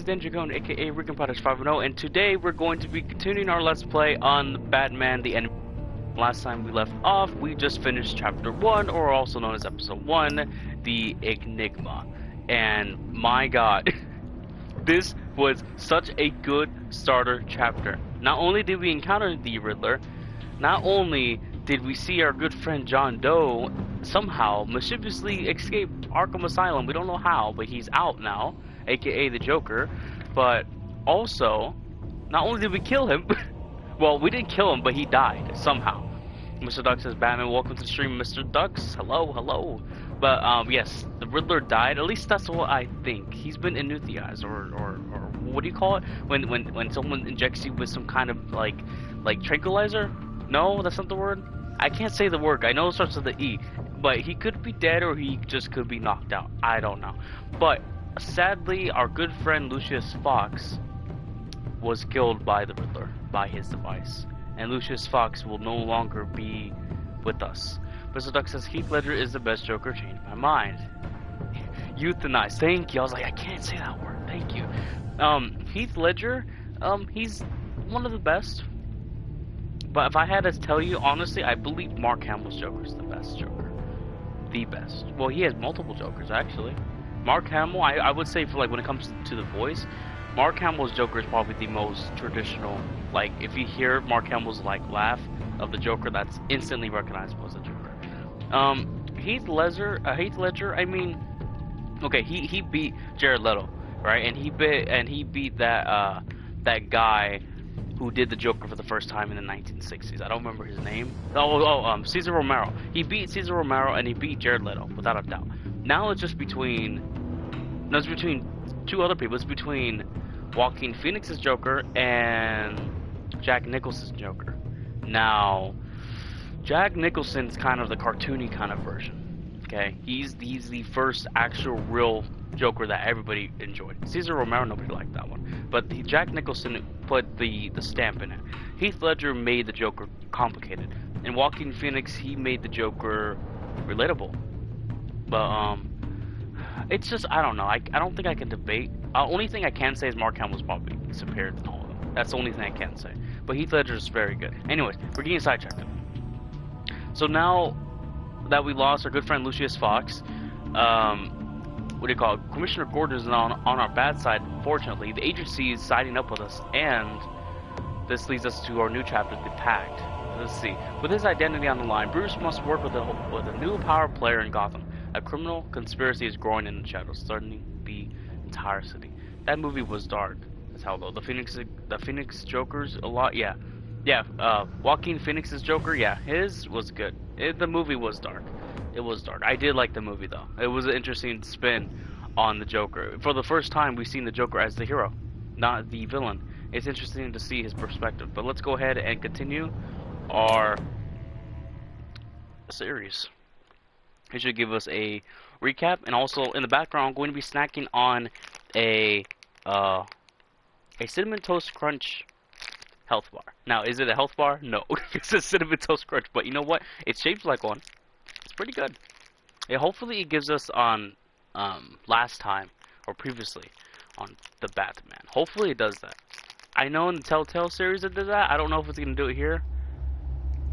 then Chacon, A.K.A. Rican Potters 510, and today we're going to be continuing our Let's Play on Batman the Enemy. Last time we left off, we just finished Chapter 1, or also known as Episode 1, the Enigma. And my god, this was such a good starter chapter. Not only did we encounter the Riddler, not only did we see our good friend John Doe somehow mischievously escape Arkham Asylum. We don't know how, but he's out now, aka the Joker. But also, not only did we kill him, well, we didn't kill him, but he died somehow. Mr. Duck says, Batman, welcome to the stream, Mr. Ducks. Hello, hello. But, yes, the Riddler died. At least that's what I think. He's been anesthetized, or what do you call it? When someone injects you with some kind of, like tranquilizer? No, that's not the word. I can't say the word. I know it starts with the E. But he could be dead, or he just could be knocked out. I don't know. But, sadly, our good friend Lucius Fox was killed by the Riddler, by his device. And Lucius Fox will no longer be with us. Mr. Duck says, Heath Ledger is the best Joker. Changed my mind. Euthanized. Thank you. I was like, I can't say that word. Thank you. Heath Ledger, he's one of the best. But if I had to tell you, honestly, I believe Mark Hamill's Joker is the best Joker. The best. Well, he has multiple Jokers, actually. Mark Hamill, I would say, for like when it comes to the voice, Mark Hamill's Joker is probably the most traditional. Like, if you hear Mark Hamill's like laugh of the Joker, that's instantly recognizable as a Joker. Heath Ledger, I mean, okay, he beat Jared Leto, right? And he beat that guy who did the Joker for the first time in the 1960s. I don't remember his name. Cesar Romero. He beat Cesar Romero and he beat Jared Leto, without a doubt. Now it's just between two other people. It's between Joaquin Phoenix's Joker and Jack Nicholson's Joker. Now, Jack Nicholson's kind of the cartoony kind of version. Okay, he's the first actual real Joker that everybody enjoyed. Cesar Romero, nobody liked that one. But Jack Nicholson put the stamp in it. Heath Ledger made the Joker complicated. And Joaquin Phoenix, he made the Joker relatable. But, it's just, I don't know. I don't think I can debate. Only thing I can say is Mark Hamill's probably superior than all of them. That's the only thing I can say. But Heath Ledger is very good. Anyways, we're getting sidetracked. So now that we lost our good friend Lucius Fox, what do you call it? Commissioner Gordon is now on our bad side, fortunately. The agency is siding up with us, and this leads us to our new chapter, the Pact. Let's see. With his identity on the line, Bruce must work with a new power player in Gotham. A criminal conspiracy is growing in the shadows, threatening the entire city. That movie was dark as hell, though. The Phoenix Joker's a lot, yeah. Joaquin Phoenix's Joker, yeah, his was good. The movie was dark. It was dark. I did like the movie, though. It was an interesting spin on the Joker. For the first time, we've seen the Joker as the hero, not the villain. It's interesting to see his perspective. But let's go ahead and continue our series. It should give us a recap, and also in the background, I'm going to be snacking on a Cinnamon Toast Crunch health bar. Now, is it a health bar? No, it's a Cinnamon Toast Crunch. But you know what? It's shaped like one. It's pretty good. Hopefully it gives us on last time or previously on the Batman. Hopefully it does that. I know in the Telltale series it does that. I don't know if it's gonna do it here.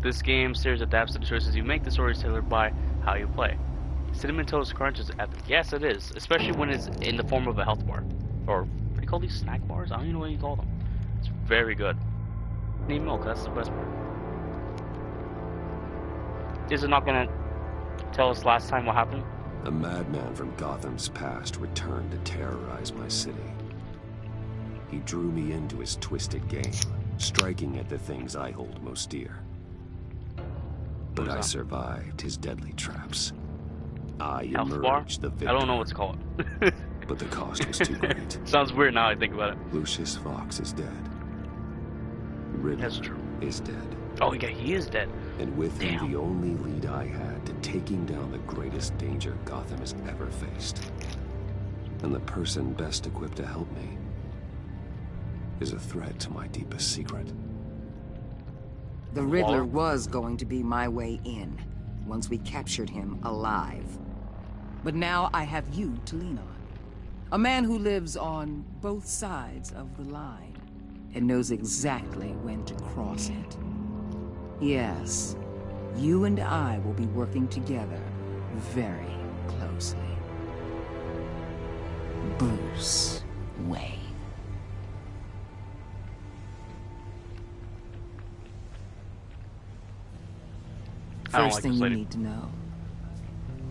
This game series adapts to the choices you make. The story is tailored by how you play. Cinnamon Toast Crunch is epic. Yes, it is, especially when it's in the form of a health bar, or what do you call these, snack bars? I don't even know what you call them. It's very good. Need milk. That's the best part. Is it not gonna tell us last time what happened? A madman from Gotham's past returned to terrorize my city. He drew me into his twisted game, striking at the things I hold most dear. But I survived his deadly traps. I emerged the victor. I don't know what's called. But the cost was too great. Sounds weird now I think about it. Lucius Fox is dead. Riddler is dead. Oh yeah, he is dead. And with him the only lead I had to taking down the greatest danger Gotham has ever faced. And the person best equipped to help me is a threat to my deepest secret. The Riddler was going to be my way in, once we captured him alive. But now I have you to lean on. A man who lives on both sides of the line and knows exactly when to cross it. Yes, you and I will be working together very closely. Bruce Wayne. First thing you need to know,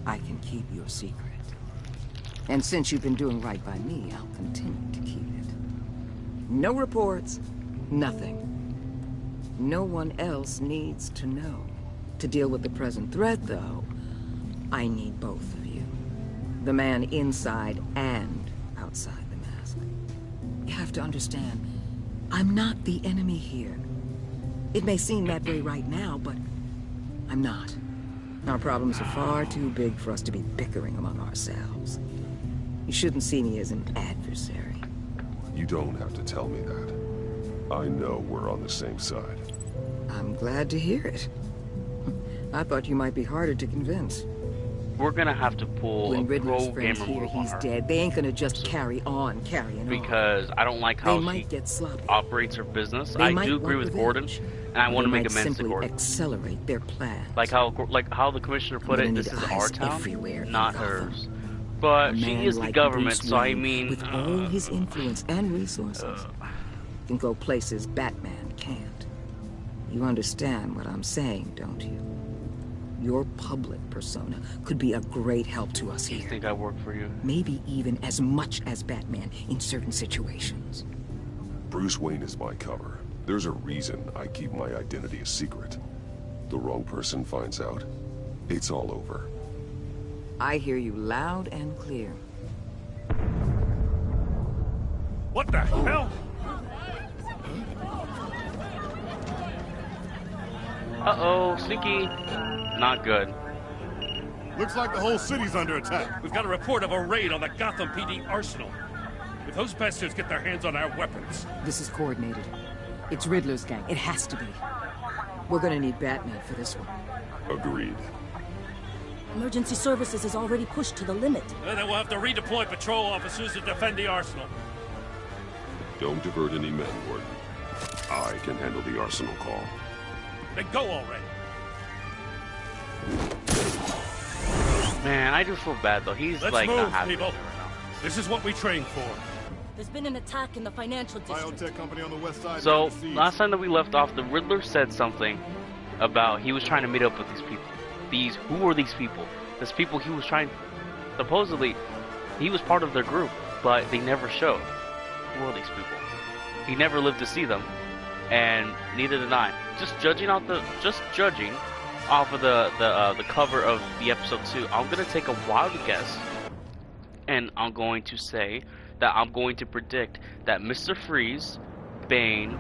I can keep your secret. And since you've been doing right by me, I'll continue to keep it. No reports, nothing. No one else needs to know. To deal with the present threat, though, I need both of you. The man inside and outside the mask. You have to understand, I'm not the enemy here. It may seem that way right now, but I'm not. Our problems are far too big for us to be bickering among ourselves. You shouldn't see me as an adversary. You don't have to tell me that. I know we're on the same side. I'm glad to hear it. I thought you might be harder to convince. We're gonna have to pull when a Riddler's pro friends gamer hear move on he's her. dead, they ain't gonna just carry on carrying on. Because I don't like how she operates her business. I do agree with Gordon, and I want to make amends to Gordon. Accelerate their plans. Like how the commissioner put it, this is our town, not hers. But she is the government, so I mean, with all his influence and resources, can go places Batman can't. You understand what I'm saying, don't you? Your public persona could be a great help to us here. You think I work for you? Maybe even as much as Batman in certain situations. Bruce Wayne is my cover. There's a reason I keep my identity a secret. The wrong person finds out, it's all over. I hear you loud and clear. What the hell? Uh-oh, sneaky. Not good. Looks like the whole city's under attack. We've got a report of a raid on the Gotham PD arsenal. If those bastards get their hands on our weapons... This is coordinated. It's Riddler's gang. It has to be. We're gonna need Batman for this one. Agreed. Emergency services is already pushed to the limit. And then we'll have to redeploy patrol officers to defend the arsenal. Don't divert any men, Gordon. I can handle the arsenal call. Then go already. Man, I do feel bad though. He's Let's like move, not happy people. right now. This is what we trained for. There's been an attack in the financial district. Biotech company on the west side. So last time that we left off, the Riddler said something about he was trying to meet up with these people. Who are these people? These people he was trying. Supposedly, he was part of their group, but they never showed. Who are these people? He never lived to see them, and neither did I. Just judging off of the cover of the episode 2, I'm gonna take a wild guess, and I'm going to say that I'm going to predict that Mr. Freeze, Bane,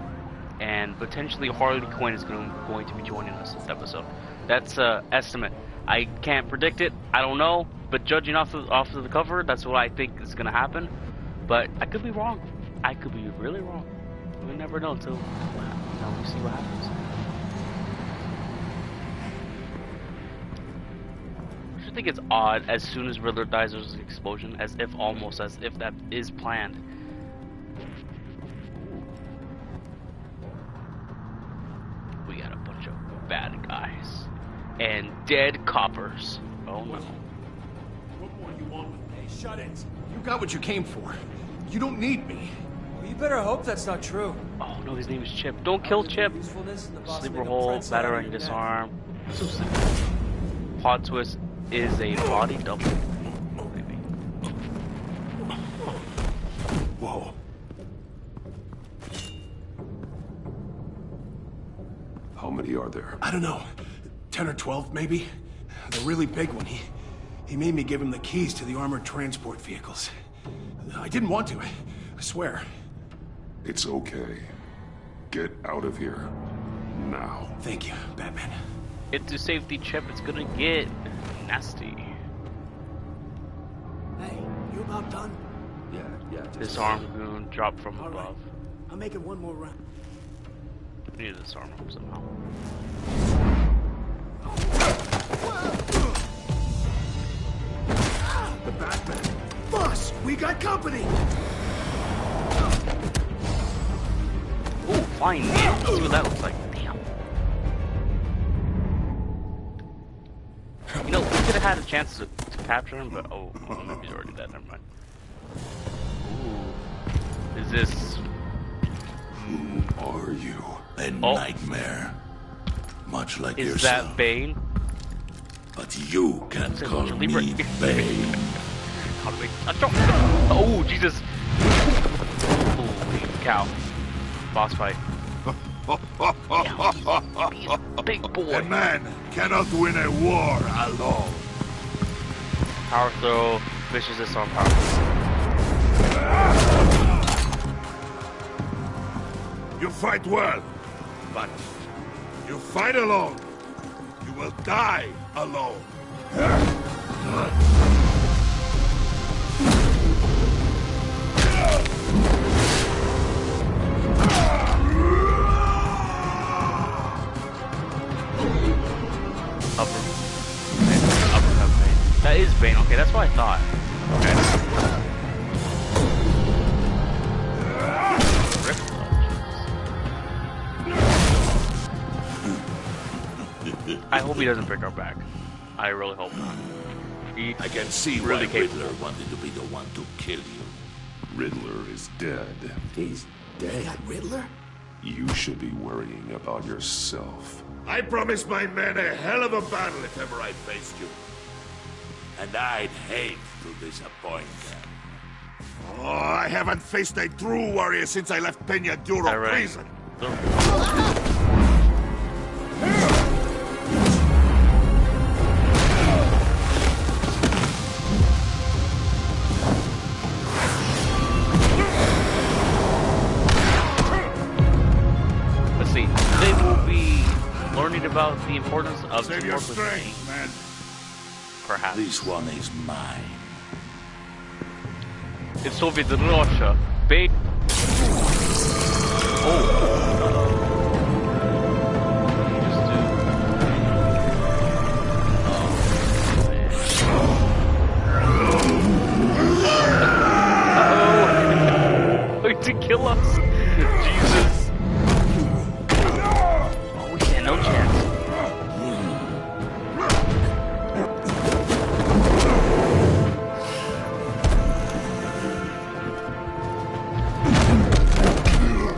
and potentially Harley Quinn is going to be joining us this episode. That's an estimate. I can't predict it. I don't know, but judging off of the cover, that's what I think is gonna happen. But I could be wrong. I could be really wrong. We never know until we see what happens. I think it's odd. As soon as Riddler dies, there's an explosion, almost as if that is planned. We got a bunch of bad guys and dead coppers. Oh no! What more you want with me? Hey, shut it! You got what you came for. You don't need me. Well, you better hope that's not true. Oh no, his name is Chip. Don't kill Chip. Sleeper hold, battering, disarm. So simple. Plot twist is a body double. Maybe. Whoa. How many are there? I don't know. 10 or 12, maybe? The really big one. He made me give him the keys to the armored transport vehicles. I didn't want to. I swear. It's okay. Get out of here. Now. Thank you, Batman. Into safety, Chip. It's gonna get nasty. Hey, you about done? Yeah. Disarm goon, drop from All above. right. I'll make it one more round. We need to disarm him somehow. The Batman! Boss, we got company! Ooh, flying needle. Let's see what that looks like. Damn. You know, we could have had a chance to capture him, but oh, maybe he's already dead. Never mind. Ooh. Is this... Who are you? A nightmare. Much like yourself. Is that Bane? But you can call me Bane. Oh, Jesus. Holy cow. Boss fight. Yeah, big boy. A man cannot win a war alone. Power throw. Vicious this on power. You fight well, but you fight alone. You will die alone. Uppercut Bane. That is Bane. Okay, that's what I thought. Okay. I hope he doesn't break our back. I really hope not. I can see really why capable. Riddler wanted to be the one to kill you. Riddler is dead. He's dead. Riddler? You should be worrying about yourself. I promised my men a hell of a battle if ever I faced you. And I'd hate to disappoint them. Oh, I haven't faced a true warrior since I left Peña Duro prison. Let's see. They will be learning about the importance of Save your strength, man. Perhaps. This one is mine. It's Soviet Russia. Big. Oh. Uh-oh. To kill us. Jesus. Oh, we stand no chance.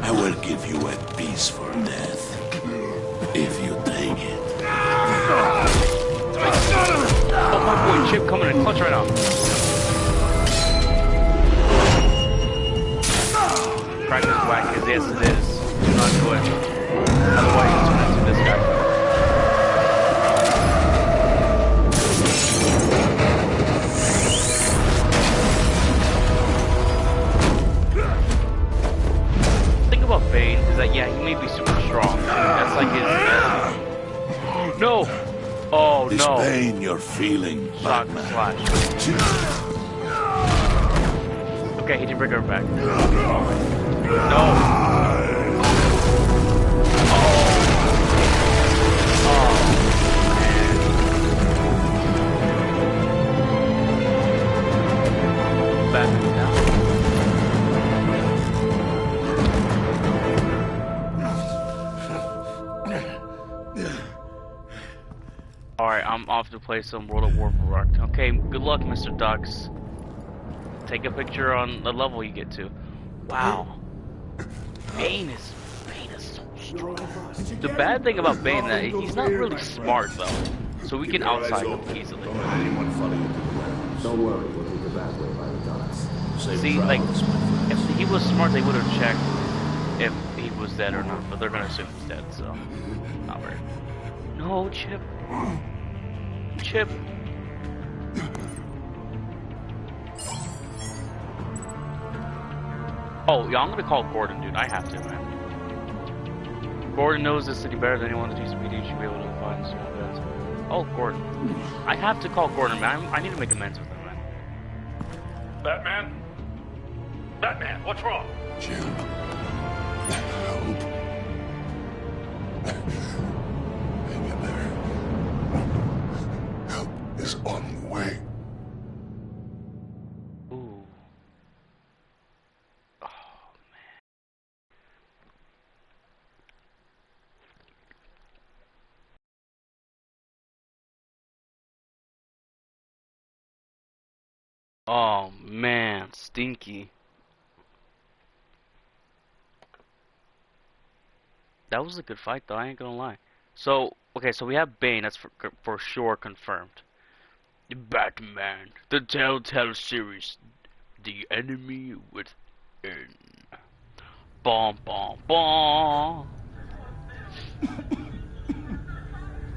I will give you a peaceful death. If you take it. Oh, my boy Chip coming in clutch right now. Practice whack his ass it is. Do not do it. Otherwise, he's gonna do this guy. The thing about Bane is that, yeah, he may be super strong. That's like his... No! Oh, This no. pain you're feeling, Shock Batman. slash. Okay, he did break our back. No. Batman's down. Alright, I'm off to play some World of Warcraft. Okay, good luck, Mr. Ducks. Take a picture on the level you get to. Wow. Bane is so strong. The bad thing about Bane is that he's not really smart though. So we can outside him easily. Don't worry, we'll take the back way by the docks. See, like, if he was smart, they would have checked if he was dead or not, but they're gonna assume he's dead, so not worried. No, Chip. Chip. Oh, yeah, I'm gonna call Gordon, dude. I have to, man. Gordon knows the city better than anyone. The GCPD should be able to find small beds. Oh, Gordon. I have to call Gordon, man. I need to make amends with him, man. Batman? Batman, what's wrong? Jim. Help. Hang in there. Help is on the way. Ooh. Oh man, stinky. That was a good fight though, I ain't gonna lie. So, okay, so we have Bane, that's for sure confirmed. Batman, the Telltale series, the enemy within. Bom bom bom.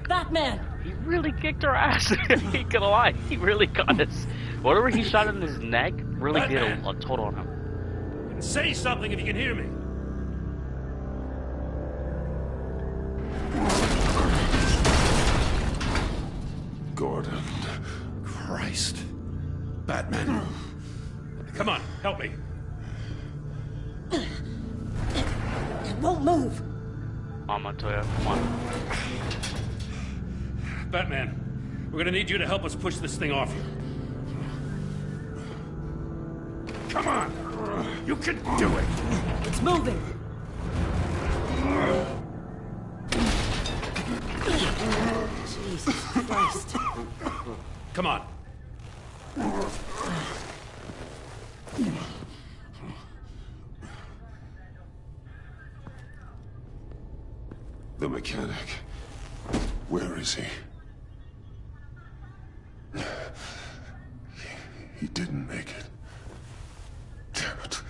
Batman! He really kicked our ass. Ain't gonna lie, he really got us. Whatever he shot in his neck really Batman. did a total on him. Say something if you can hear me. Gordon. Christ. Batman. Come on, help me. It won't move. I'm gonna tell you, come on. Batman, we're gonna need you to help us push this thing off you. Come on! You can do it! It's moving. Jesus Christ. Come on. The mechanic. Where is he? He didn't make it. Damn it.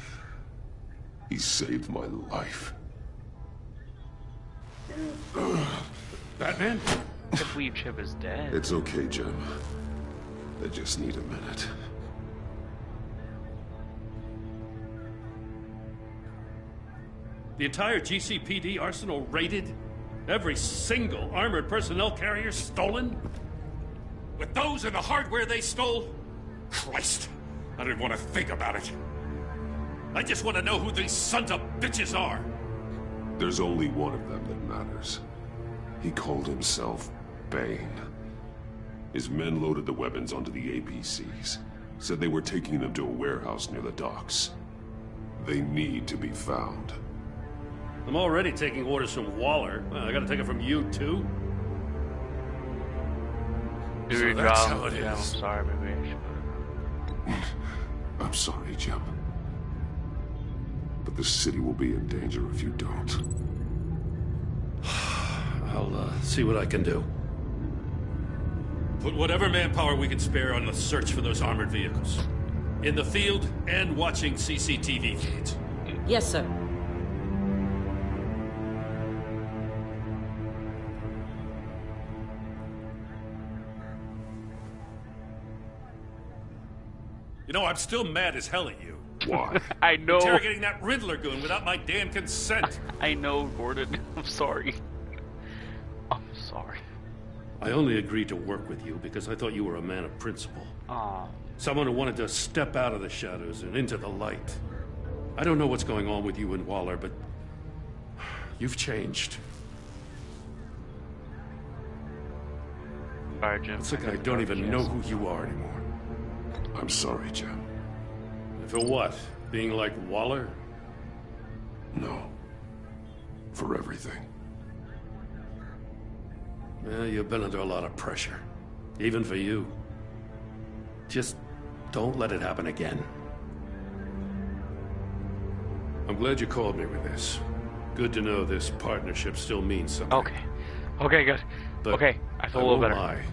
He saved my life. Batman? I can't believe Chip is dead. It's okay, Jim. I just need a minute. The entire GCPD arsenal raided? Every single armored personnel carrier stolen? With those and the hardware they stole? Christ, I didn't want to think about it. I just want to know who these sons of bitches are. There's only one of them that matters. He called himself Bane. His men loaded the weapons onto the APCs. Said they were taking them to a warehouse near the docks. They need to be found. I'm already taking orders from Waller. Well, I gotta take it from you, too? Do So your that's job. how it Yeah, I'm is. sorry, maybe. I'm sorry, Jim. But the city will be in danger if you don't. I'll see what I can do. Put whatever manpower we can spare on the search for those armored vehicles. In the field and watching CCTV feeds. Yes, sir. You know, I'm still mad as hell at you. Why? I know. Interrogating that Riddler goon without my damn consent. I know, Gordon. I'm sorry. I'm sorry. I only agreed to work with you because I thought you were a man of principle. Aw. Someone who wanted to step out of the shadows and into the light. I don't know what's going on with you and Waller, but you've changed. Alright, Jim. It's like I don't even know who you are anymore. I'm sorry, Jim. For what? Being like Waller? No. For everything. Well, you've been under a lot of pressure. Even for you. Just don't let it happen again. I'm glad you called me with this. Good to know this partnership still means something. Okay. Okay, good. But okay, I feel a little better. Lie.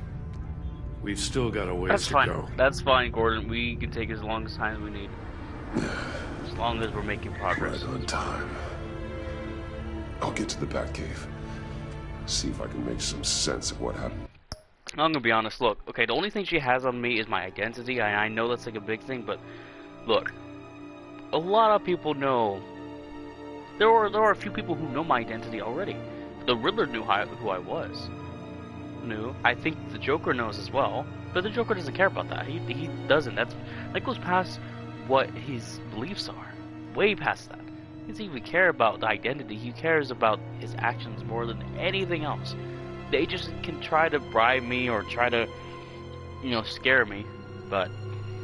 We've still got a ways That's to fine. go. That's fine, Gordon. We can take as long as time as we need. As long as we're making progress. Right on time. I'll get to the Batcave. See if I can make some sense of what happened. I'm gonna be honest, look, okay, the only thing she has on me is my identity. I know that's like a big thing, but look, a lot of people know. There are a few people who know my identity already. The Riddler knew who I was. I think the Joker knows as well, but the Joker doesn't care about that. He doesn't. That goes past what his beliefs are. Way past that. He doesn't even care about the identity. He cares about his actions more than anything else. They just can try to bribe me or try to, scare me, but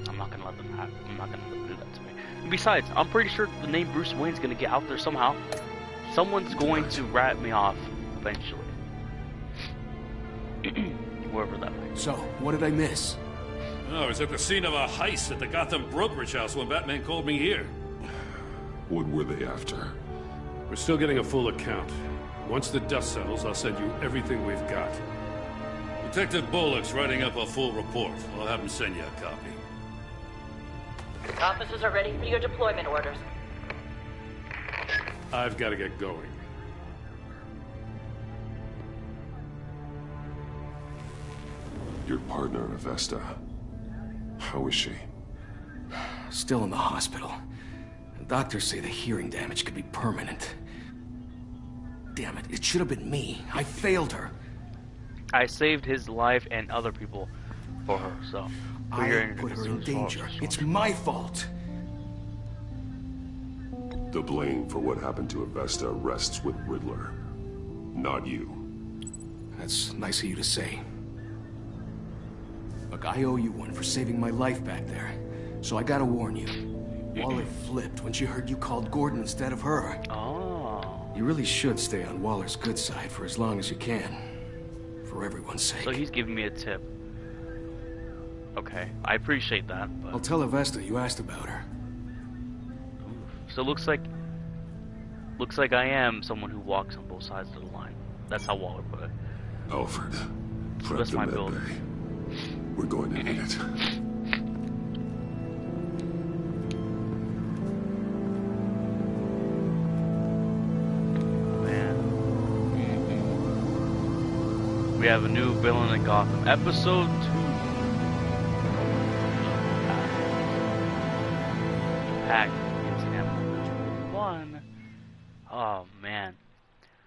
I'm not gonna let them I'm not gonna let them do that to me. And besides, I'm pretty sure the name Bruce Wayne's gonna get out there somehow. Someone's going to rat me off eventually. Whoever that might be. So, what did I miss? Oh, I was at the scene of a heist at the Gotham brokerage house when Batman called me here. What were they after? We're still getting a full account. Once the dust settles, I'll send you everything we've got. Detective Bullock's writing up a full report. I'll have him send you a copy. Officers are ready for your deployment orders. I've got to get going. Your partner, Avesta. How is she? Still in the hospital. Doctors say the hearing damage could be permanent. Damn it, it should have been me. I failed her. I saved his life and other people for her, so... I put her in danger. It's my fault. The blame for what happened to Avesta rests with Riddler, not you. That's nice of you to say. Look, I owe you one for saving my life back there. So I gotta warn you. Waller flipped when she heard you called Gordon instead of her. Oh. You really should stay on Waller's good side for as long as you can. For everyone's sake. So he's giving me a tip. Okay, I appreciate that, but... I'll tell Avesta you asked about her. So looks like I am someone who walks on both sides of the line. That's how Waller put it. Alfred, prep That's the my med build. bay. We're going to need it. Man. We have a new villain in Gotham. Episode 2. Pact against him. 1. Oh man.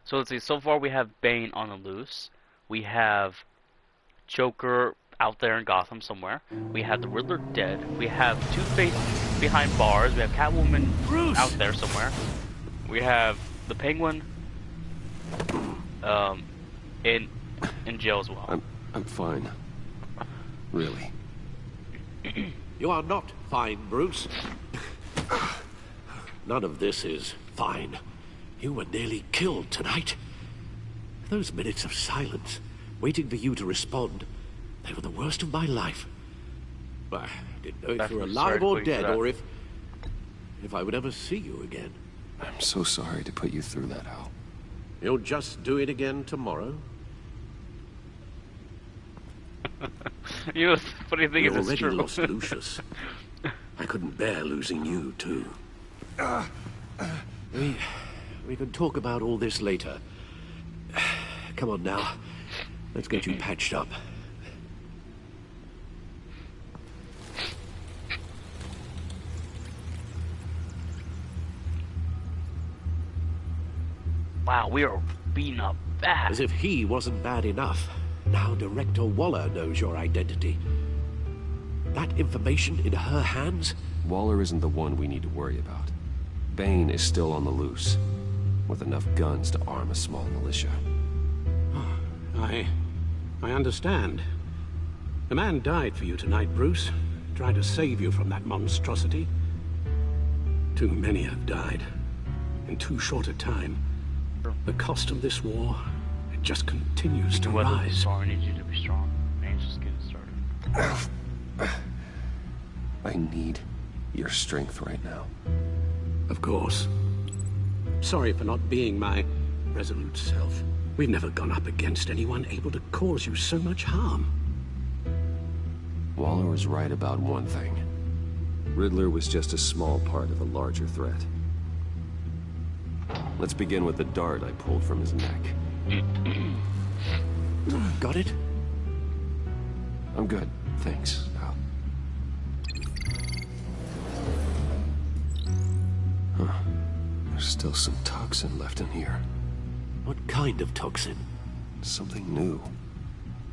So let's see, so far we have Bane on the loose. We have Joker out there in Gotham somewhere. We have the Riddler dead. We have Two-Face behind bars. We have Catwoman out there somewhere. We have the Penguin in jail as well. I'm fine. Really. You are not fine, Bruce. None of this is fine. You were nearly killed tonight. Those minutes of silence, waiting for you to respond, they were the worst of my life. I didn't know if you were alive or dead, or if I would ever see you again. I'm so sorry to put you through that, Al. You'll just do it again tomorrow? You know, the funny thing is, it's already true. lost Lucius. I couldn't bear losing you, too. We can talk about all this later. Come on now. Let's get you patched up. Wow, we are beaten up bad. As if he wasn't bad enough. Now Director Waller knows your identity. That information in her hands? Waller isn't the one we need to worry about. Bane is still on the loose, with enough guns to arm a small militia. I understand. The man died for you tonight, Bruce. Tried to save you from that monstrosity. Too many have died. In too short a time. The cost of this war, it just continues to rise. I need you to be strong. Man, just getting started. I need your strength right now. Of course. Sorry for not being my resolute self. We've never gone up against anyone able to cause you so much harm. Waller was right about one thing. Riddler was just a small part of a larger threat. Let's begin with the dart I pulled from his neck. Got it? I'm good, thanks, Al. Huh. There's still some toxin left in here. What kind of toxin? Something new.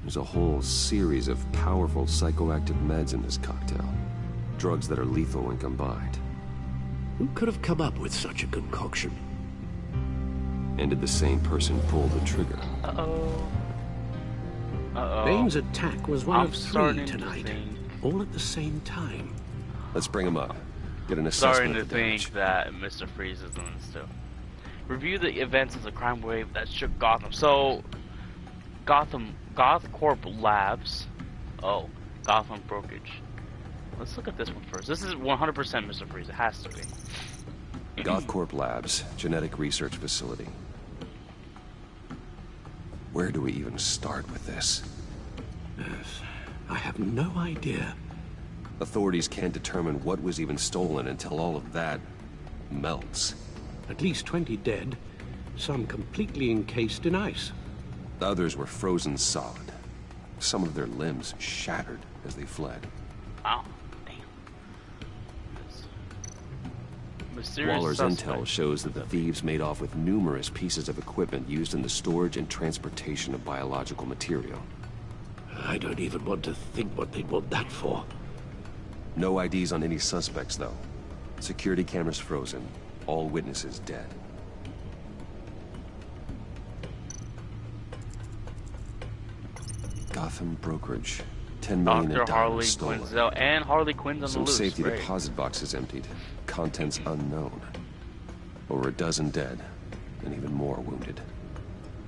There's a whole series of powerful psychoactive meds in this cocktail. Drugs that are lethal when combined. Who could have come up with such a concoction? And did the same person pull the trigger? Uh-oh. Uh-oh. Bane's attack was one of three to tonight. think. All at the same time. Let's bring him up. Get an assessment Starting to of the damage. think that Mr. Freeze is in this too. Review the events of the crime wave that shook Gotham. So, Goth Corp Labs. Oh, Gotham brokerage. Let's look at this one first. This is 100% Mr. Freeze. It has to be. GothCorp Labs, genetic research facility. Where do we even start with this? Yes, I have no idea. Authorities can't determine what was even stolen until all of that melts. At least 20 dead, some completely encased in ice. Others were frozen solid. Some of their limbs shattered as they fled. Wow. Waller's intel shows that the thieves made off with numerous pieces of equipment used in the storage and transportation of biological material. I don't even want to think what they'd want that for. No IDs on any suspects, though. Security cameras frozen. All witnesses dead. Gotham brokerage. 10 million in Dr. Harley diamonds stolen. Quinzel and Harley Quinn's on Some the loose. safety Great. deposit boxes emptied. Contents unknown. Over a dozen dead, and even more wounded.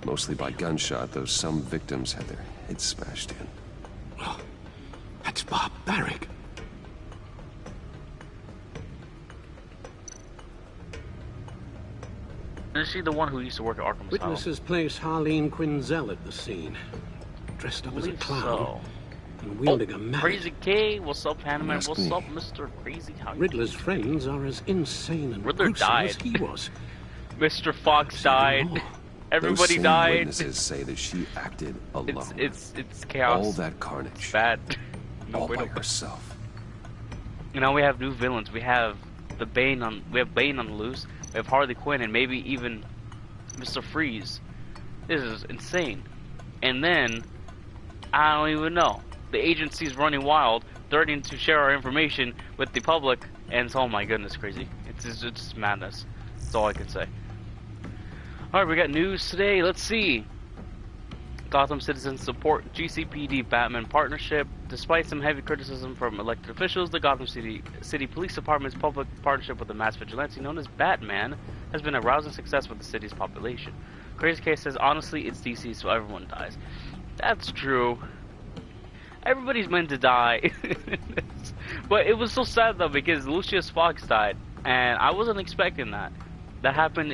Mostly by gunshot, though some victims had their heads smashed in. Oh, that's barbaric. Is she the one who used to work at Arkham Asylum? Witnesses place Harleen Quinzel at the scene, dressed up as a clown. So. And wielding a mallet. Crazy K, what's up, Hanneman? Ask What's me. up, Mr. Crazy? How you Riddler's friends are as insane and Riddler gruesome died. as he was. Mr. Fox died. More. Everybody Those same died. Witnesses say that she acted alone. It's chaos. All that carnage. It's bad. No all way by to- herself. You know, we have new villains. We have Bane on the loose. We have Harley Quinn and maybe even Mr. Freeze. This is insane. And then I don't even know. The agency's running wild, threatening to share our information with the public, and it's, oh my goodness, crazy. It's just madness. That's all I can say. Alright, we got news today. Let's see. Gotham citizens support GCPD Batman partnership. Despite some heavy criticism from elected officials, the Gotham City Police Department's public partnership with the mass vigilante known as Batman has been a rousing success with the city's population. Crazy Case says, honestly, it's DC, so everyone dies. That's true. Everybody's meant to die. But it was so sad, though, because Lucius Fox died, and I wasn't expecting that. That happened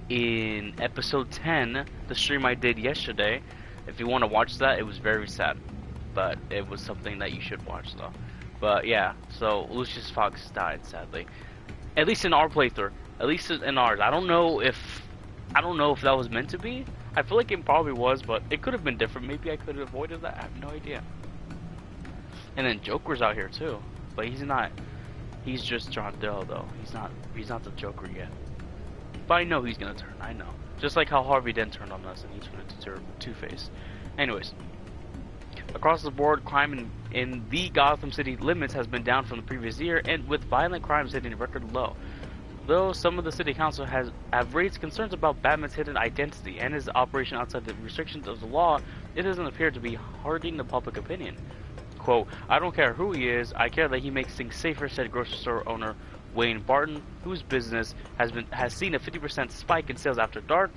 in episode 10, the stream I did yesterday. If you want to watch that, it was very sad. But it was something that you should watch, though. But yeah, so Lucius Fox died, sadly. At least in our playthrough. At least in ours. I don't know if that was meant to be. I feel like it probably was, but it could have been different. Maybe I could have avoided that. I have no idea. And then Joker's out here too, but he's not. He's just John Doe, though. He's not the Joker yet. But I know he's gonna turn. I know. Just like how Harvey Dent turned on us and he turned into Two-Face. Anyways, across the board, crime in the Gotham City limits has been down from the previous year, and with violent crimes hitting a record low. Though some of the city council have raised concerns about Batman's hidden identity and his operation outside the restrictions of the law, it doesn't appear to be hurting the public opinion. Quote, I don't care who he is, I care that he makes things safer, said grocery store owner Wayne Barton, whose business has seen a 50% spike in sales after dark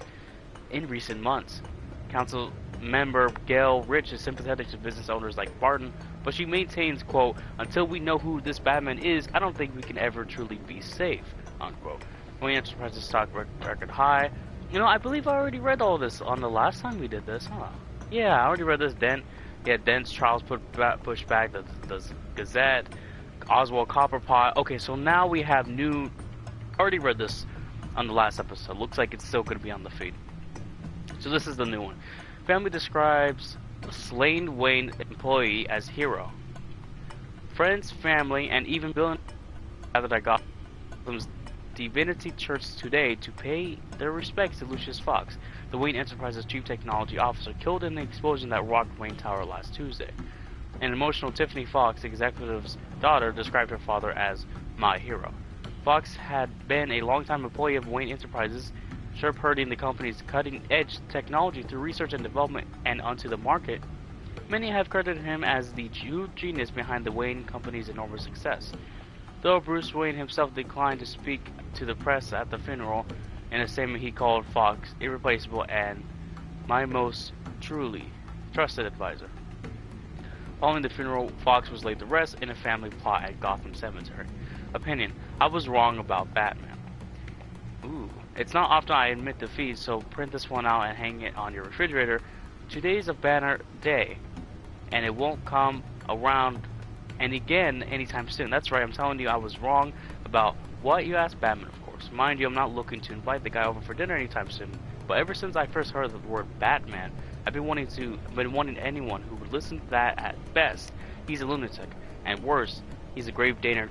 in recent months. Council member Gail Rich is sympathetic to business owners like Barton, but she maintains, quote, until we know who this Batman is, I don't think we can ever truly be safe, unquote. Wayne Enterprises stock record high. You know, I believe I already read all this on the last time we did this, huh? Yeah, I already read this. Dent's trials pushed back, the Gazette, Oswald Copperpot. Okay, so now we have new. I already read this on the last episode. Looks like it's still going to be on the feed. So this is the new one. Family describes the slain Wayne employee as hero. Friends, family, and even villain gathered at Gotham's Divinity Church today to pay their respects to Lucius Fox, the Wayne Enterprises chief technology officer killed in the explosion that rocked Wayne Tower last Tuesday. An emotional Tiffany Fox, the executive's daughter, described her father as my hero. Fox had been a longtime employee of Wayne Enterprises, shepherding the company's cutting-edge technology through research and development and onto the market. Many have credited him as the genius behind the Wayne Company's enormous success. Though Bruce Wayne himself declined to speak to the press at the funeral, in a statement he called Fox irreplaceable and my most truly trusted advisor. Following the funeral, Fox was laid to rest in a family plot at Gotham Cemetery. Opinion: I was wrong about Batman. Ooh. It's not often I admit defeat, so print this one out and hang it on your refrigerator. Today's a banner day, and it won't come around and again anytime soon. That's right, I'm telling you I was wrong about what you asked Batman, of course. Mind you, I'm not looking to invite the guy over for dinner anytime soon, but ever since I first heard the word Batman, I've been wanting anyone who would listen to that. At best, he's a lunatic, and worse, he's a grave danger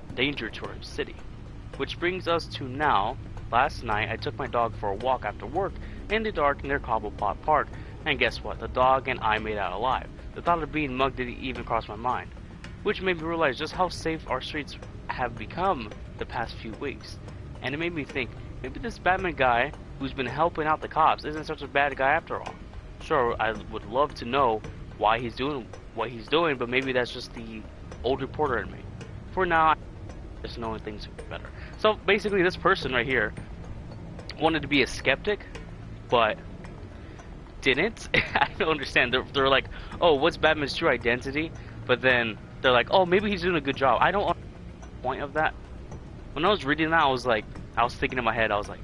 to our city. Which brings us to now. Last night, I took my dog for a walk after work in the dark near Cobblepot Park, and guess what? The dog and I made out alive. The thought of being mugged didn't even cross my mind, which made me realize just how safe our streets have become the past few weeks. And it made me think, maybe this Batman guy who's been helping out the cops isn't such a bad guy after all. Sure, I would love to know why he's doing what he's doing, but maybe that's just the old reporter in me. For now, just knowing things better. So basically, this person right here wanted to be a skeptic, but didn't. I don't understand. They're like, oh, what's Batman's true identity? But then they're like, oh, maybe he's doing a good job. I don't understand the point of that. When I was reading that, I was thinking in my head, I was like,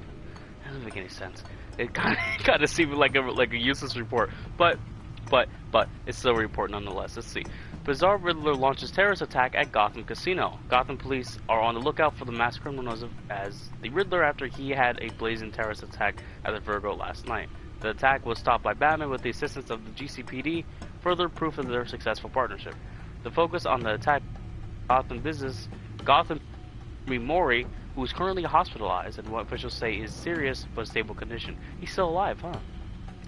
that doesn't make any sense. It kind of seemed like a useless report, but it's still a report nonetheless. Let's see. Bizarre Riddler launches terrorist attack at Gotham Casino. Gotham police are on the lookout for the masked criminal as the Riddler after he had a blazing terrorist attack at the Virgo last night. The attack was stopped by Batman with the assistance of the GCPD, further proof of their successful partnership. The focus on the attack, Gotham Mori, who is currently hospitalized and what officials say is serious but stable condition. He's still alive, huh?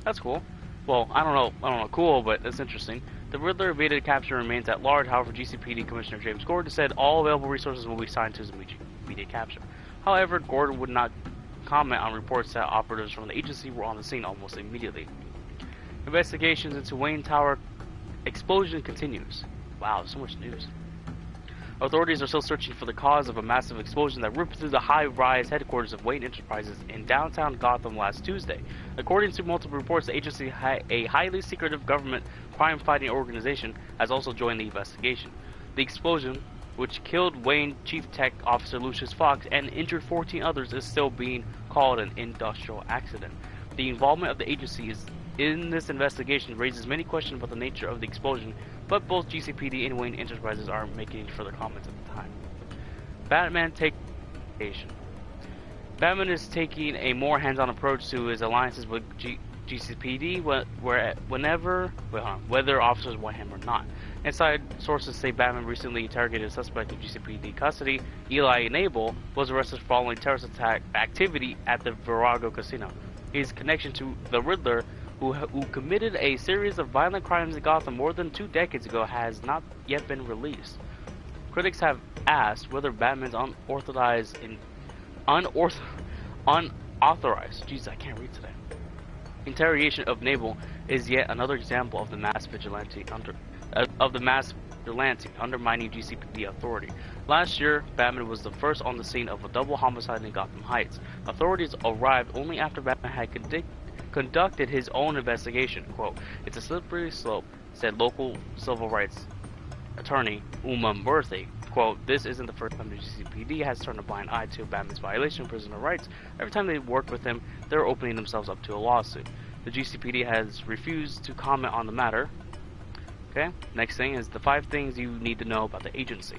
That's cool. Well, I don't know, cool, but that's interesting. The Riddler evaded capture and remains at large. However, GCPD Commissioner James Gordon said all available resources will be assigned to his immediate capture. However, Gordon would not comment on reports that operatives from the agency were on the scene almost immediately. Investigations into Wayne Tower explosion continues. Wow, so much news. Authorities are still searching for the cause of a massive explosion that ripped through the high-rise headquarters of Wayne Enterprises in downtown Gotham last Tuesday. According to multiple reports, the agency, a highly secretive government crime-fighting organization, has also joined the investigation. The explosion, which killed Wayne Chief Tech Officer Lucius Fox and injured 14 others, is still being called an industrial accident. The involvement of the agency in this investigation raises many questions about the nature of the explosion, but both GCPD and Wayne Enterprises aren't making any further comments at the time. Batman Batman is taking a more hands-on approach to his alliances with GCPD whether officers want him or not. Inside sources say Batman recently interrogated a suspect in GCPD custody. Eli Enable was arrested following terrorist attack activity at the Virago Casino. His connection to the Riddler, who committed a series of violent crimes in Gotham more than 2 decades ago, has not yet been released. Critics have asked whether Batman's unauthorized, jeez, I can't read today, interrogation of Nabel is yet another example of the mass vigilante undermining GCPD authority. Last year, Batman was the first on the scene of a double homicide in Gotham Heights. Authorities arrived only after Batman had conducted his own investigation. Quote, "It's a slippery slope," said local civil rights attorney Uma Murthy. Quote, "This isn't the first time the GCPD has turned a blind eye to Batman's violation of prisoner rights. Every time they work with him, they're opening themselves up to a lawsuit. The GCPD has refused to comment on the matter." Okay, next thing is the 5 things you need to know about the agency.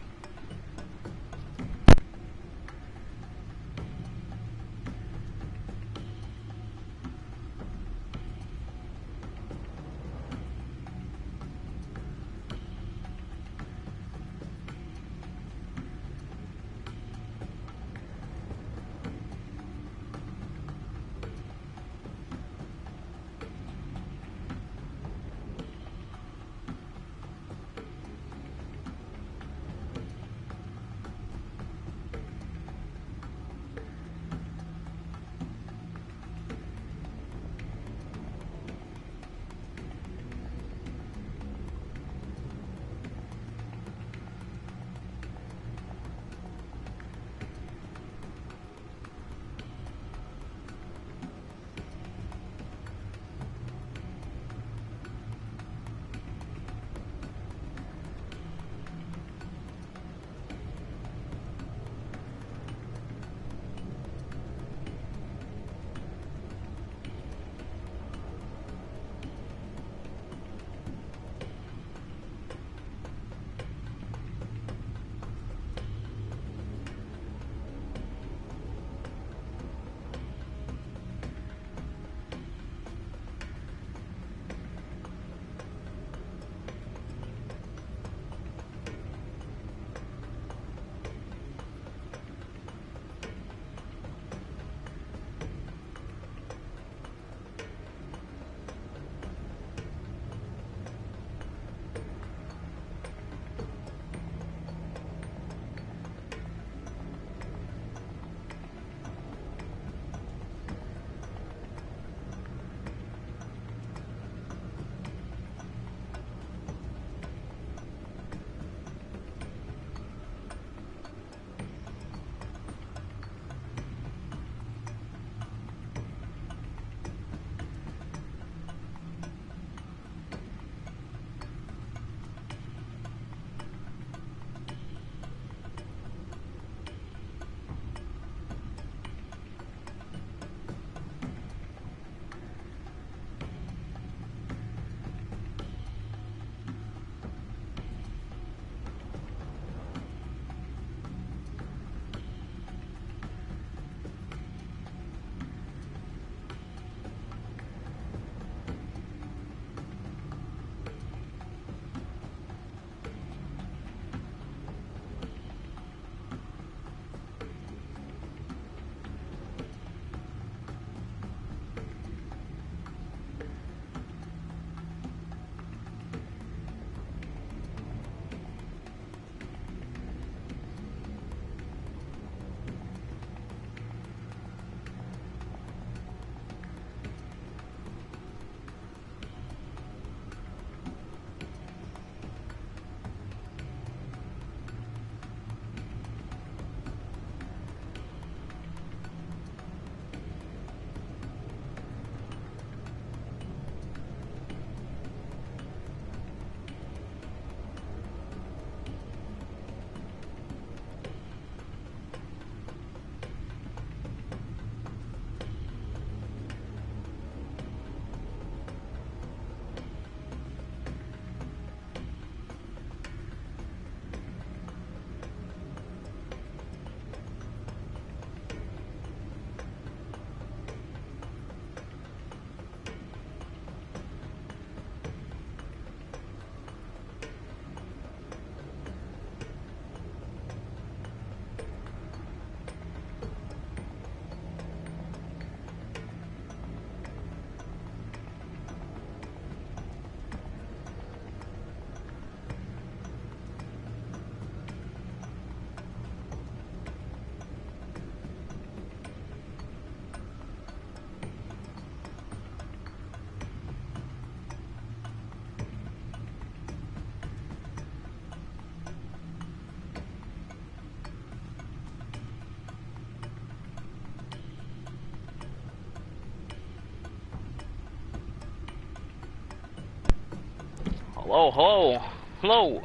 Hello.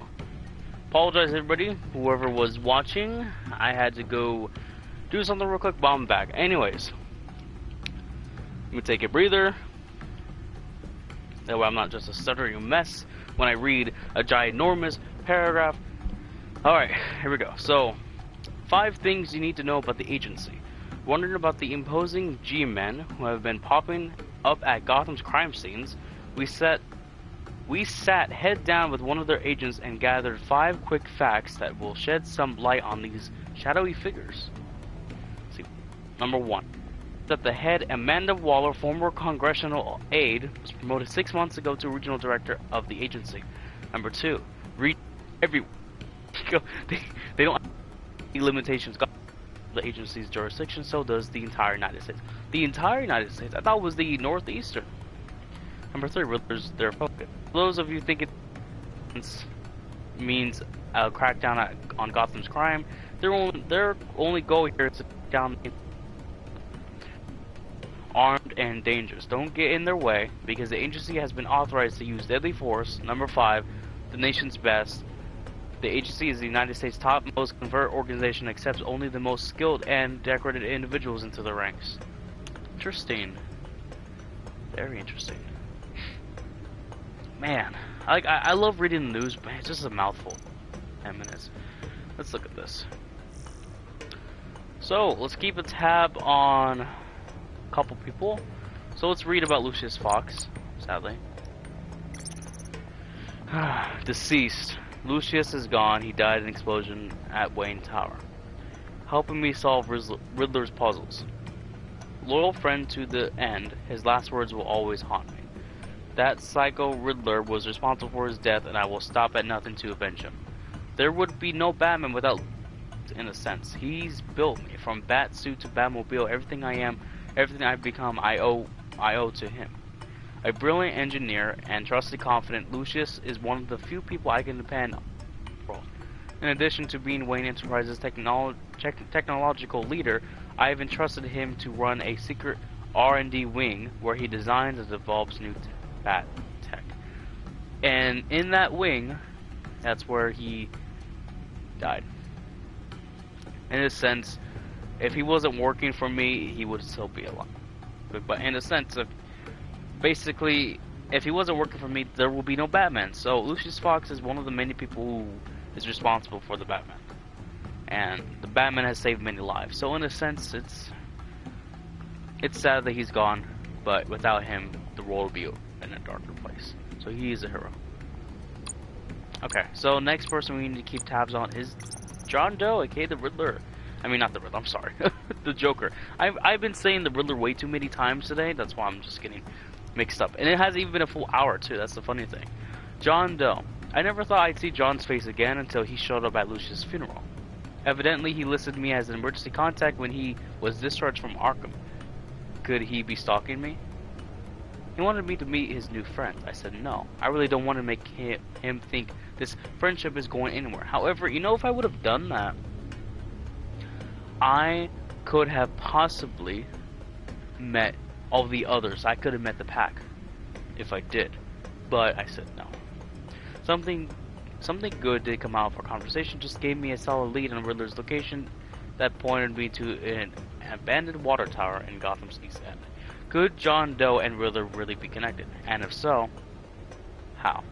Apologize, everybody. Whoever was watching, I had to go do something real quick, but I'm back. Anyways, let me take a breather. That way I'm not just a stuttering mess when I read a ginormous paragraph. Alright, here we go. So, 5 things you need to know about the agency. Wondering about the imposing G-men who have been popping up at Gotham's crime scenes, we sat head down with one of their agents and gathered 5 quick facts that will shed some light on these shadowy figures. Let's see. Number 1. That the head, Amanda Waller, former congressional aide, was promoted 6 months ago to regional director of the agency. Number 2. They don't have any limitations. The agency's jurisdiction, so does the entire United States. The entire United States? I thought it was the Northeastern. Number 3, Riddler's their focus. For those of you think it means a crackdown on Gotham's crime, their only goal here is to down armed and dangerous. Don't get in their way, because the agency has been authorized to use deadly force. Number 5, the nation's best. The agency is the United States' top most covert organization, accepts only the most skilled and decorated individuals into the ranks. Interesting. Very interesting. Man, I love reading the news, but it's just a mouthful. 10 minutes. Let's look at this. So, let's keep a tab on a couple people. So let's read about Lucius Fox, sadly. Deceased. Lucius is gone. He died in an explosion at Wayne Tower, helping me solve Riddler's puzzles. Loyal friend to the end, his last words will always haunt me. That psycho Riddler was responsible for his death, and I will stop at nothing to avenge him. There would be no Batman without, in a sense. He's built me from bat suit to Batmobile. Everything I am, everything I've become, I owe to him. A brilliant engineer and trusted confidant, Lucius is one of the few people I can depend on. In addition to being Wayne Enterprises' technological leader, I have entrusted him to run a secret R&D wing where he designs and develops new bat tech. And in that wing, that's where he died. In a sense, if he wasn't working for me, he would still be alive. But in a sense of, basically, if he wasn't working for me, there will be no Batman. So Lucius Fox is one of the many people who is responsible for the Batman. And the Batman has saved many lives. So in a sense, it's sad that he's gone, but without him, the world would be in a darker place. So he is a hero. Okay, so next person we need to keep tabs on is John Doe, A.K.A. the Riddler. I mean, not the Riddler, I'm sorry. The Joker. I've been saying the Riddler way too many times today, that's why I'm just getting mixed up. And it hasn't even been a full hour, too, that's the funny thing. John Doe. I never thought I'd see John's face again until he showed up at Lucius' funeral. Evidently, he listed me as an emergency contact when he was discharged from Arkham. Could he be stalking me? He wanted me to meet his new friend. I said no. I really don't want to make him think this friendship is going anywhere. However, you know, if I would have done that, I could have possibly met all the others. I could have met the Pact if I did. But I said no. Something good did come out of our conversation. Just gave me a solid lead on Riddler's location that pointed me to an abandoned water tower in Gotham's East End. Could John Doe and Riddler really be connected? And if so, how?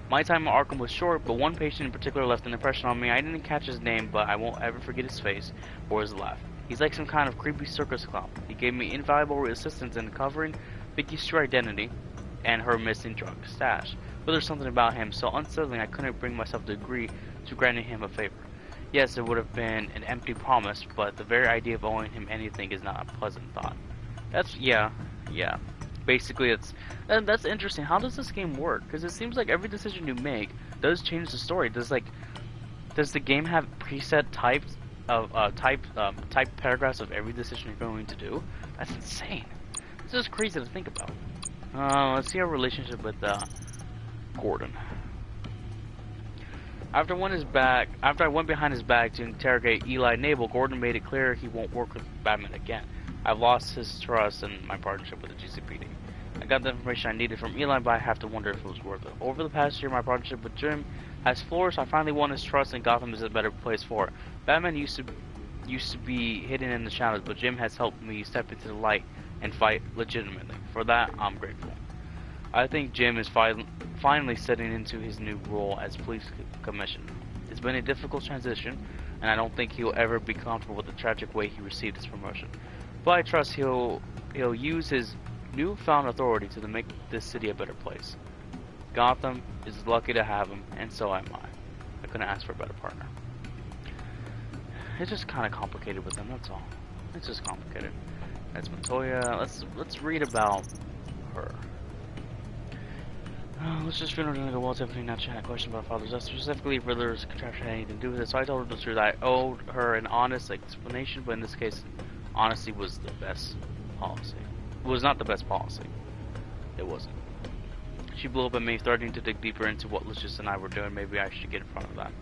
My time at Arkham was short, but one patient in particular left an impression on me. I didn't catch his name, but I won't ever forget his face or his laugh. He's like some kind of creepy circus clown. He gave me invaluable assistance in uncovering Vicky's true identity and her missing drug stash. But there's something about him so unsettling I couldn't bring myself to agree to granting him a favor. Yes, it would have been an empty promise, but the very idea of owing him anything is not a pleasant thought. Yeah. Basically, that's interesting. How does this game work? Because it seems like every decision you make does change the story. Does the game have preset typed paragraphs of every decision you're going to do? That's insane. It's just crazy to think about. Let's see our relationship with Gordon. After I went behind his back to interrogate Eli Nabel, Gordon made it clear he won't work with Batman again. I've lost his trust in my partnership with the GCPD. I got the information I needed from Eli, but I have to wonder if it was worth it. Over the past year, my partnership with Jim has flourished. I finally won his trust, and Gotham is a better place for it. Batman used to be hidden in the shadows, but Jim has helped me step into the light and fight legitimately. For that, I'm grateful. I think Jim is finally setting into his new role as police commissioner. It's been a difficult transition, and I don't think he'll ever be comfortable with the tragic way he received his promotion. But I trust he'll use his newfound authority to make this city a better place. Gotham is lucky to have him, and so am I. I couldn't ask for a better partner. It's just kind of complicated with them, that's all. It's just complicated. That's Montoya. Let's read about her. Let's just finish on the wall. Definitely not had a question about father's death. Specifically, if Riddler's contraption had anything to do with it. So I told her the truth. I owed her an honest explanation, but in this case, honesty was the best policy. It was not the best policy. It wasn't. She blew up at me, threatening to dig deeper into what Lucius and I were doing. Maybe I should get in front of that.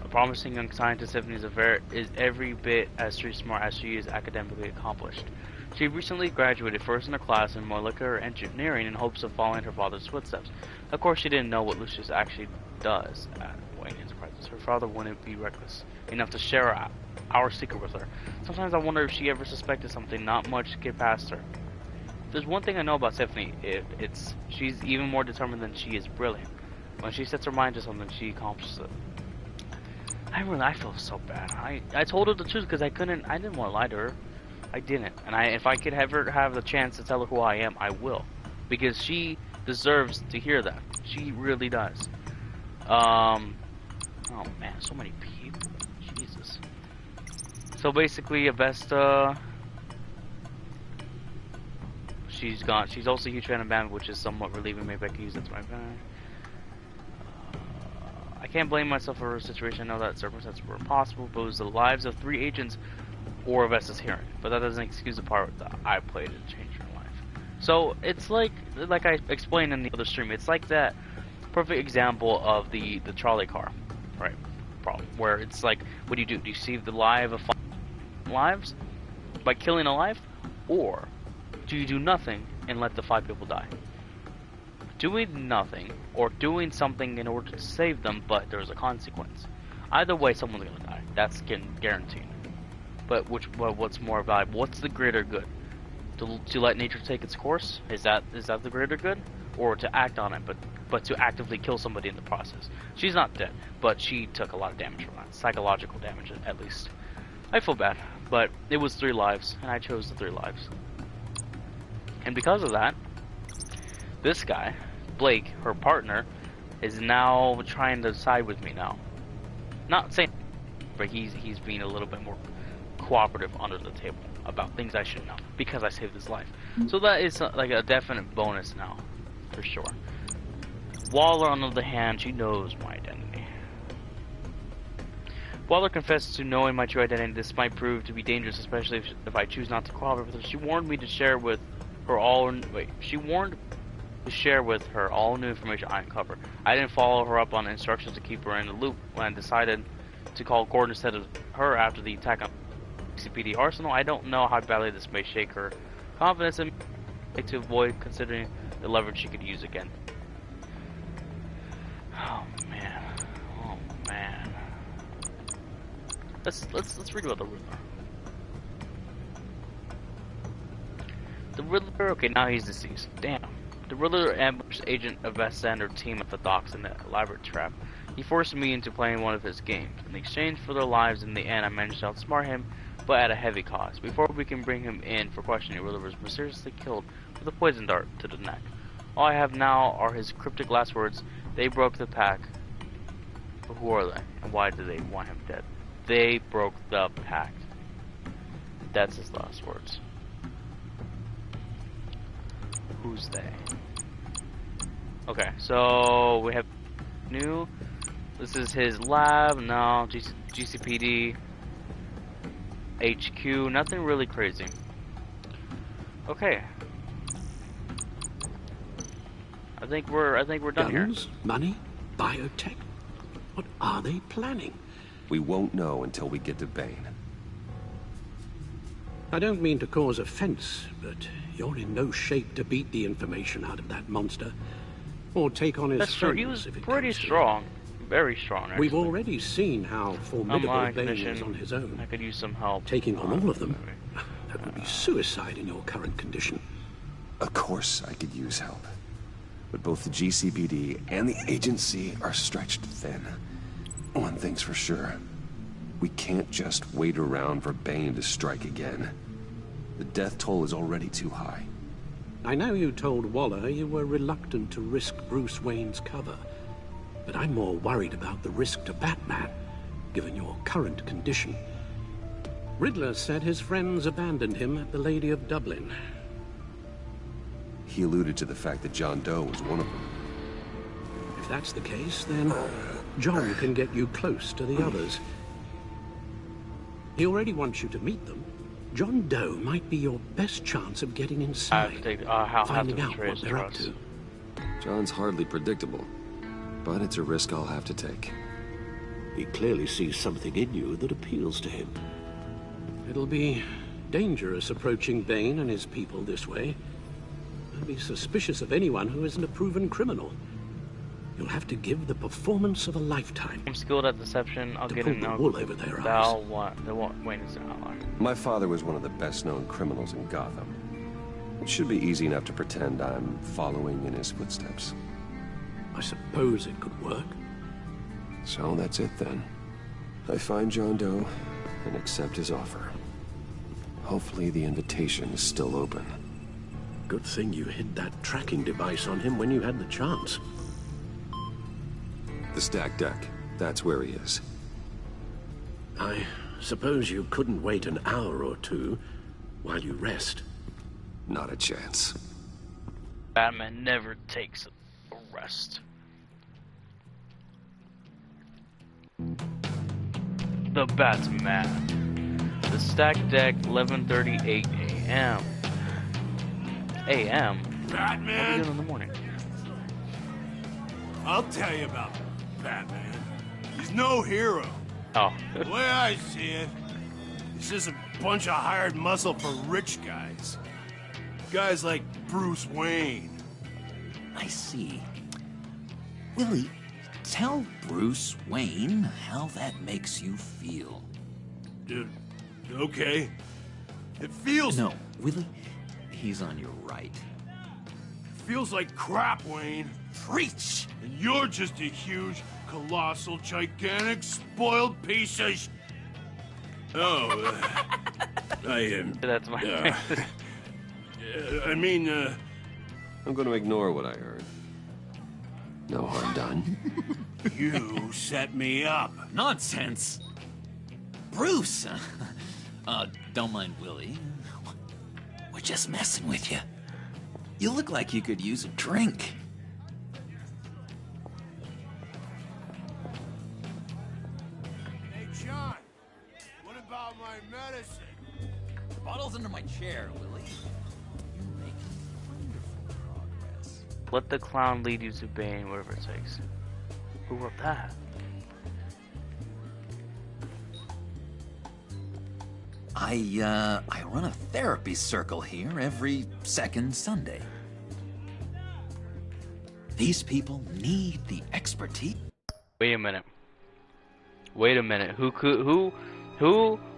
A promising young scientist, Tiffany is every bit as street smart as she is academically accomplished. She recently graduated first in her class in molecular engineering in hopes of following her father's footsteps. Of course, she didn't know what Lucius actually does at Wayne Enterprises. Her father wouldn't be reckless enough to share our secret with her. Sometimes I wonder if she ever suspected something. Not much to get past her. If there's one thing I know about Tiffany, it's she's even more determined than she is brilliant. When she sets her mind to something, she accomplishes it. I feel so bad. I told her the truth because I didn't want to lie to her. I didn't. And if I could ever have the chance to tell her who I am, I will. Because she deserves to hear that. She really does. Oh man, so many people. Jesus. So basically, Avesta, she's gone. She's also a huge fan of Batman, which is somewhat relieving. Maybe I can use that to my advantage. I can't blame myself for her situation. I know that circumstances were impossible, but it was the lives of 3 agents or Avesta's hearing. But that doesn't excuse the part that I played to change her life. So it's like I explained in the other stream, it's like that perfect example of the trolley car, right? Problem where it's like, what do you do? Do you save the life of 5 lives by killing a life, or do you do nothing and let the 5 people die? Doing nothing or doing something in order to save them, but there's a consequence. Either way, someone's gonna die. That's guaranteed. But what's more valuable? What's the greater good? To let nature take its course? Is that the greater good, or to act on it, but to actively kill somebody in the process? She's not dead, but she took a lot of damage from that, psychological damage at least. I feel bad, but it was 3 lives, and I chose the 3 lives. And because of that, this guy, Blake, her partner, is now trying to side with me now. Not saying, but he's being a little bit more cooperative under the table about things I should know because I saved his life. So that is like a definite bonus now, for sure. Waller, on the other hand, she knows my identity. Waller confessed to knowing my true identity. This might prove to be dangerous, especially if I choose not to cooperate with her. She warned me to share with her all. She warned to share with her all new information I uncovered. I didn't follow her up on instructions to keep her in the loop when I decided to call Gordon instead of her after the attack on CPD Arsenal. I don't know how badly this may shake her confidence in me to avoid considering the leverage she could use again. Oh man. Let's read about the Riddler. The Riddler, okay, now he's deceased. Damn. The Riddler ambushed Agent Avesta and her team at the docks in an elaborate trap. He forced me into playing one of his games. In exchange for their lives, in the end, I managed to outsmart him, but at a heavy cost. Before we can bring him in for questioning, Riddler was mysteriously killed with a poison dart to the neck. All I have now are his cryptic last words. They broke the pact. But who are they? And why do they want him dead? They broke the pact. That's his last words. Who's they? Okay, so we have new. This is his lab. No, GCPD, HQ. Nothing really crazy. Okay. I think we're done here. Guns, money, biotech. What are they planning? We won't know until we get to Bane. I don't mean to cause offense, but you're in no shape to beat the information out of that monster, or take on his That's true. friends. He was if it pretty comes to it. strong. Very strong, actually. We've already seen how formidable Bane is on his own. I could use some help. Taking on all of them, that would be suicide in your current condition. Of course I could use help. But both the GCPD and the agency are stretched thin. One thing's for sure. We can't just wait around for Bane to strike again. The death toll is already too high. I know you told Waller you were reluctant to risk Bruce Wayne's cover, but I'm more worried about the risk to Batman, given your current condition. Riddler said his friends abandoned him at the Lady of Dublin. He alluded to the fact that John Doe was one of them. If that's the case, then John can get you close to the others. He already wants you to meet them. John Doe might be your best chance of getting inside, finding out what they're up to. John's hardly predictable, but it's a risk I'll have to take. He clearly sees something in you that appeals to him. It'll be dangerous approaching Bane and his people this way. I'd be suspicious of anyone who isn't a proven criminal. You'll have to give the performance of a lifetime. I'm skilled at deception. I'll get in the wool over their eyes. Wayne is an ally. My father was one of the best-known criminals in Gotham. It should be easy enough to pretend I'm following in his footsteps. I suppose it could work. So that's it then. I find John Doe and accept his offer. Hopefully the invitation is still open. Good thing you hid that tracking device on him when you had the chance. The stacked deck. That's where he is. I suppose you couldn't wait an hour or two while you rest. Not a chance. Batman never takes a rest. The Batman. The stacked deck, 11:38 a.m. A.m. Batman? What are you doing in the morning? I'll tell you about Batman. He's no hero. Oh. The way I see it, he's just a bunch of hired muscle for rich guys. Guys like Bruce Wayne. I see. Willie, tell Bruce Wayne how that makes you feel. Okay. It feels... No, Willie, he's on your right. Feels like crap, Wayne. Preach! And you're just a huge, colossal, gigantic, spoiled piece of I am... That's my... I mean, I'm going to ignore what I heard. No harm done. You set me up. Nonsense! Bruce! Don't mind Willie. We're just messing with you. You look like you could use a drink. Hey, John. What about my medicine? The bottle's under my chair, Willie. You're making wonderful progress. Let the clown lead you to Bane, whatever it takes. Who wrote that? I run a therapy circle here every second Sunday. These people need the expertise. Wait a minute. Wait a minute. Who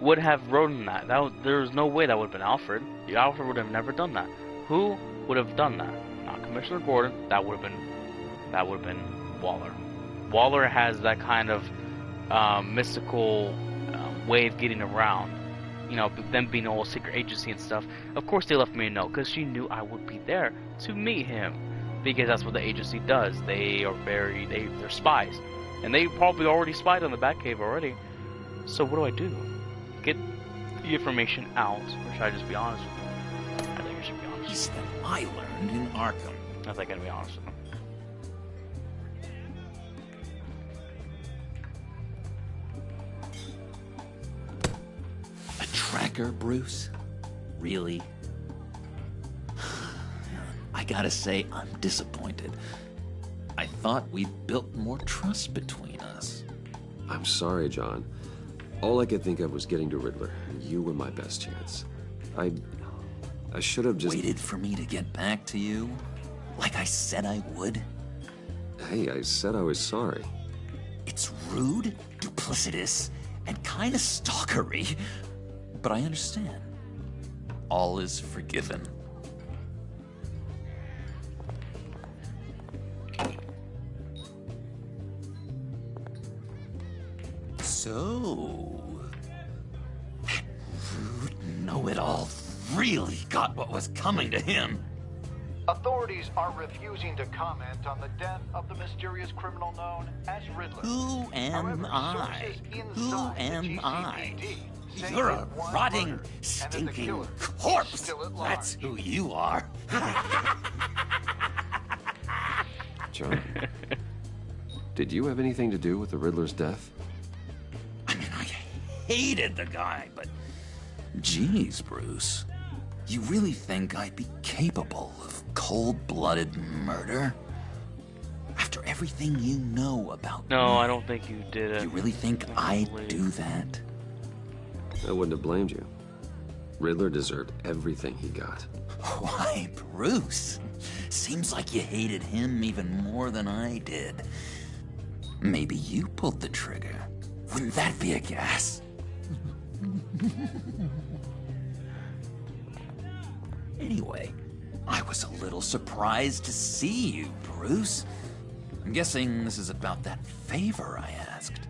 would have written that? There's no way that would have been Alfred. Alfred would have never done that. Who would have done that? Not Commissioner Gordon. That would have been Waller. Waller has that kind of mystical way of getting around. You know, them being all secret agency and stuff. Of course they left me a note, because she knew I would be there to meet him. Because that's what the agency does. They're spies. And they probably already spied on the Batcave already. So what do? Get the information out, or should I just be honest with them? I think I should be honest. Least that I learned in Arkham. I think I gotta be honest with them. A tracker, Bruce? Really? I gotta say, I'm disappointed. I thought we built more trust between us. I'm sorry, John. All I could think of was getting to Riddler. You were my best chance. I should have just... Waited for me to get back to you? Like I said I would? Hey, I said I was sorry. It's rude, duplicitous, and kinda stalkery. But I understand. All is forgiven. So... that rude know-it-all really got what was coming to him. Authorities are refusing to comment on the death of the mysterious criminal known as Riddler. Who am I? Who am I? You're a rotting, stinking corpse. That's who you are. John, did you have anything to do with the Riddler's death? I mean, I hated the guy, but... Geez, Bruce. You really think I'd be capable of cold-blooded murder? After everything you know about me? No, I don't think you did it. You really think I'd do that? I wouldn't have blamed you. Riddler deserved everything he got. Why, Bruce? Seems like you hated him even more than I did. Maybe you pulled the trigger. Wouldn't that be a gas? Anyway, I was a little surprised to see you, Bruce. I'm guessing this is about that favor I asked.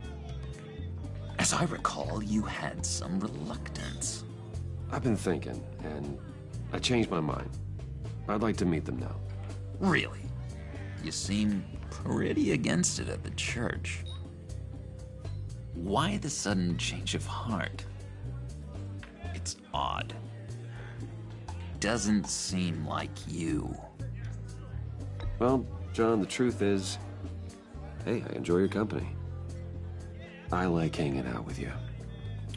As I recall, you had some reluctance. I've been thinking, and I changed my mind. I'd like to meet them now. Really? You seem pretty against it at the church. Why the sudden change of heart? It's odd. Doesn't seem like you. Well, John, the truth is, hey, I enjoy your company. I like hanging out with you.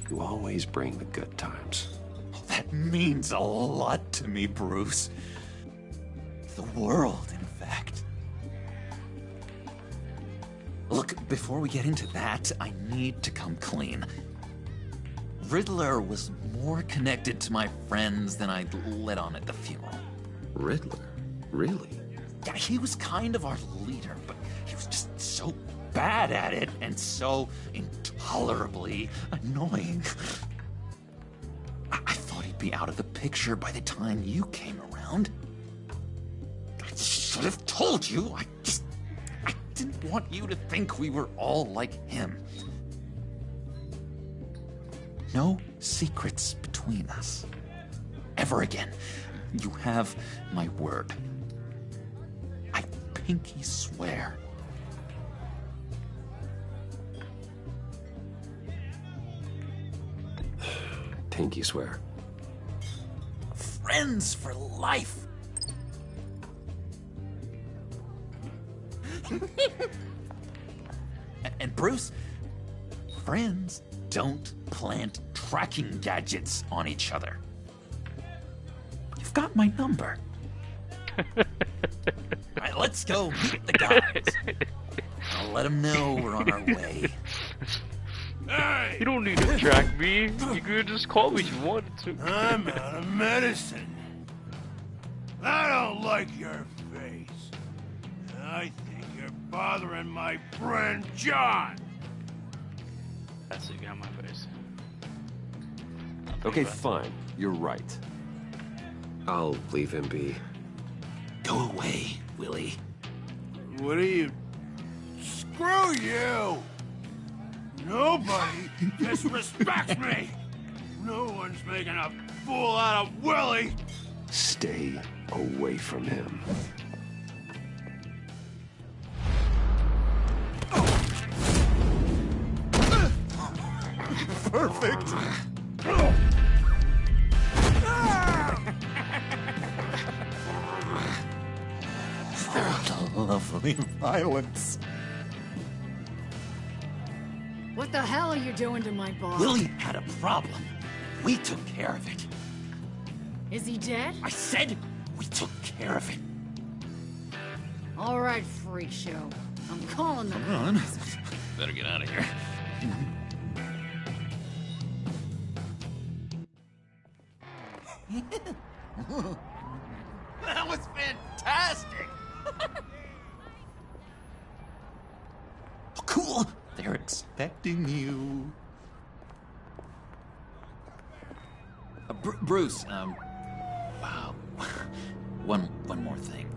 You always bring the good times. Oh, that means a lot to me, Bruce. The world, in fact. Look, before we get into that, I need to come clean. Riddler was more connected to my friends than I'd let on at the funeral. Riddler? Really? Yeah, he was kind of our leader, but he was just so bad at it and so intolerably annoying. I thought he'd be out of the picture by the time you came around. I should have told you. I didn't want you to think we were all like him. No secrets between us. Ever again. You have my word. I pinky swear. Pinky swear. Friends for life. And Bruce, friends don't plant tracking gadgets on each other. You've got my number. All right, let's go meet the guys. I'll let them know we're on our way. Hey! You don't need to track me. You could just call me if you wanted to. I'm out of medicine. I don't like your face. I think you're bothering my friend John. That's it, got my face. Okay, fine. You're right. I'll leave him be. Go away, Willie. What are you... Screw you! Nobody disrespects me! No one's making a fool out of Willie! Stay away from him. Perfect! The lovely violence. What the hell are you doing to my boss? Willie had a problem. We took care of it. Is he dead? I said we took care of it. All right, freak show. I'm calling the Come on. Better get out of here. That was fantastic! Oh, cool! They're expecting you. Bruce, wow. One more thing.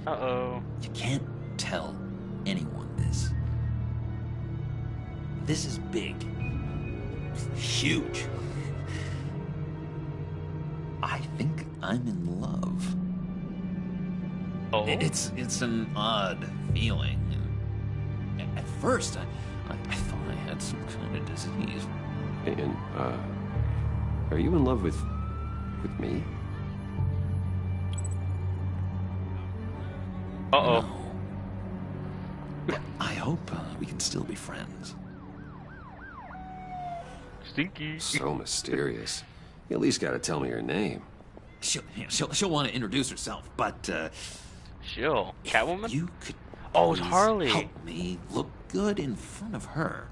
Uh-oh. You can't tell anyone this. This is big. Huge. I think I'm in love. Oh? It's an odd feeling. At first, I thought I had some kind of disease. And, are you in love with me? Uh-oh. No. But I hope we can still be friends. Stinky. So mysterious. You at least gotta tell me her name. She'll want to introduce herself, but She'll. Catwoman? You could Oh, it's Harley. help me look good in front of her.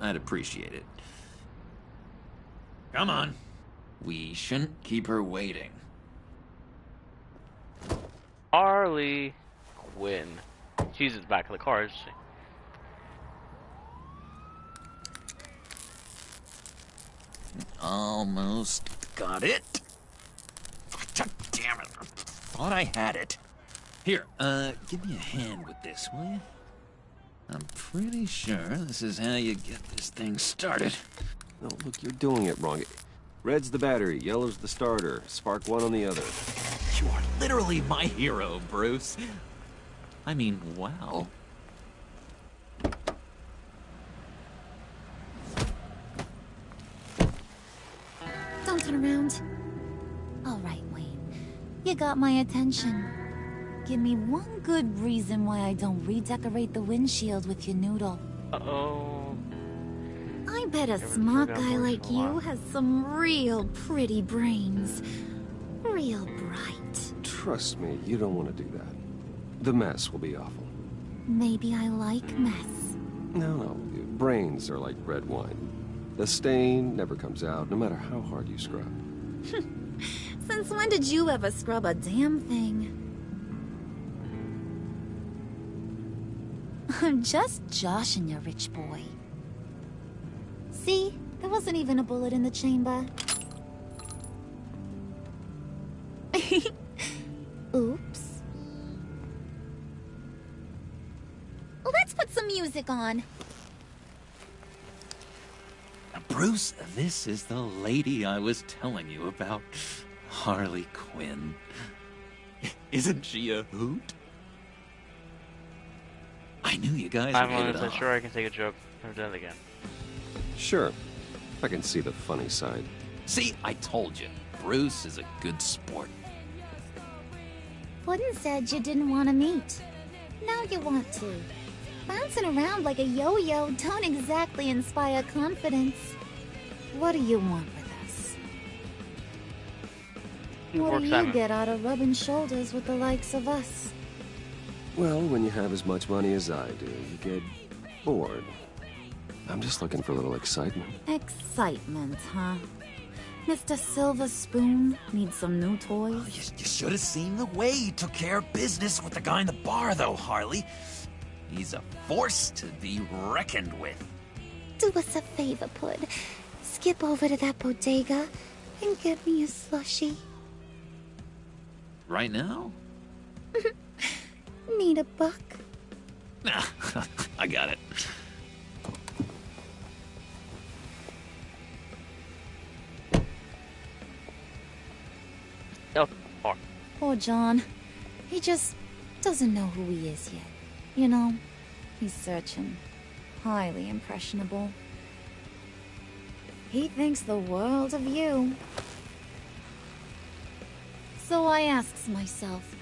I'd appreciate it. Come on. We shouldn't keep her waiting. Harley Quinn. She's at the back of the car, isn't she? Almost got it. Damn it. Thought I had it. Here, give me a hand with this, will you? I'm pretty sure this is how you get this thing started. No, look, you're doing it wrong. Red's the battery, yellow's the starter. Spark one on the other. You are literally my hero, Bruce. I mean, wow. Don't turn around. All right, Wayne. You got my attention. Give me one good reason why I don't redecorate the windshield with your noodle. Uh-oh. I bet a smart guy like you has some real pretty brains. Real bright. Trust me, you don't want to do that. The mess will be awful. Maybe I like mess. No, brains are like red wine. The stain never comes out, no matter how hard you scrub. Since when did you ever scrub a damn thing? I'm just joshing you, rich boy. See? There wasn't even a bullet in the chamber. Oops. Let's put some music on. Bruce, this is the lady I was telling you about. Harley Quinn. Isn't she a hoot? I knew you guys would hit it off. Sure I can take a joke. Never done it again. Sure. I can see the funny side. See, I told you. Bruce is a good sport. Puddin' said you didn't want to meet. Now you want to. Bouncing around like a yo-yo don't exactly inspire confidence. What do you want with us? What do you get out of rubbing shoulders with the likes of us? Well, when you have as much money as I do, you get bored. I'm just looking for a little excitement. Excitement, huh? Mr. Silver Spoon needs some new toys? Oh, you should have seen the way he took care of business with the guy in the bar, though, Harley. He's a force to be reckoned with. Do us a favor, Pud. Skip over to that bodega and get me a slushie. Right now? Need a buck? Nah, I got it. Oh, Poor John. He just doesn't know who he is yet. You know, he's searching. Highly impressionable. He thinks the world of you. So I asks myself,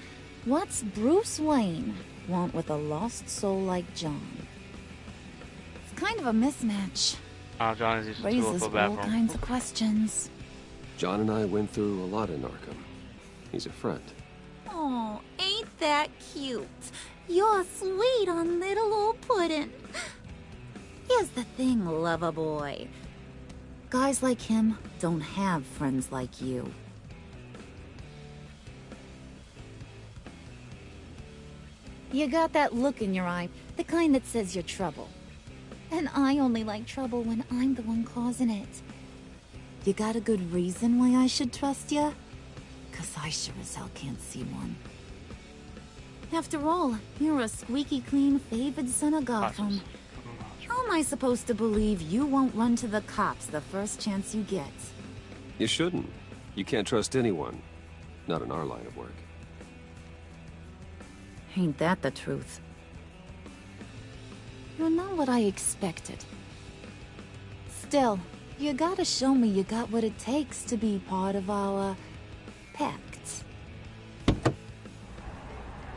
what's Bruce Wayne want with a lost soul like John? It's kind of a mismatch. John is used to Raises a all bathroom. kinds of questions. John and I went through a lot in Arkham. He's a friend. Oh, ain't that cute? You're sweet on little old Puddin'. Here's the thing, lover boy. Guys like him don't have friends like you. You got that look in your eye, the kind that says you're trouble. And I only like trouble when I'm the one causing it. You got a good reason why I should trust you? 'Cause I sure as hell can't see one. After all, you're a squeaky clean favored son of Gotham. How am I supposed to believe you won't run to the cops the first chance you get? You shouldn't. You can't trust anyone. Not in our line of work. Ain't that the truth? You're not what I expected. Still, you gotta show me you got what it takes to be part of our... Pact.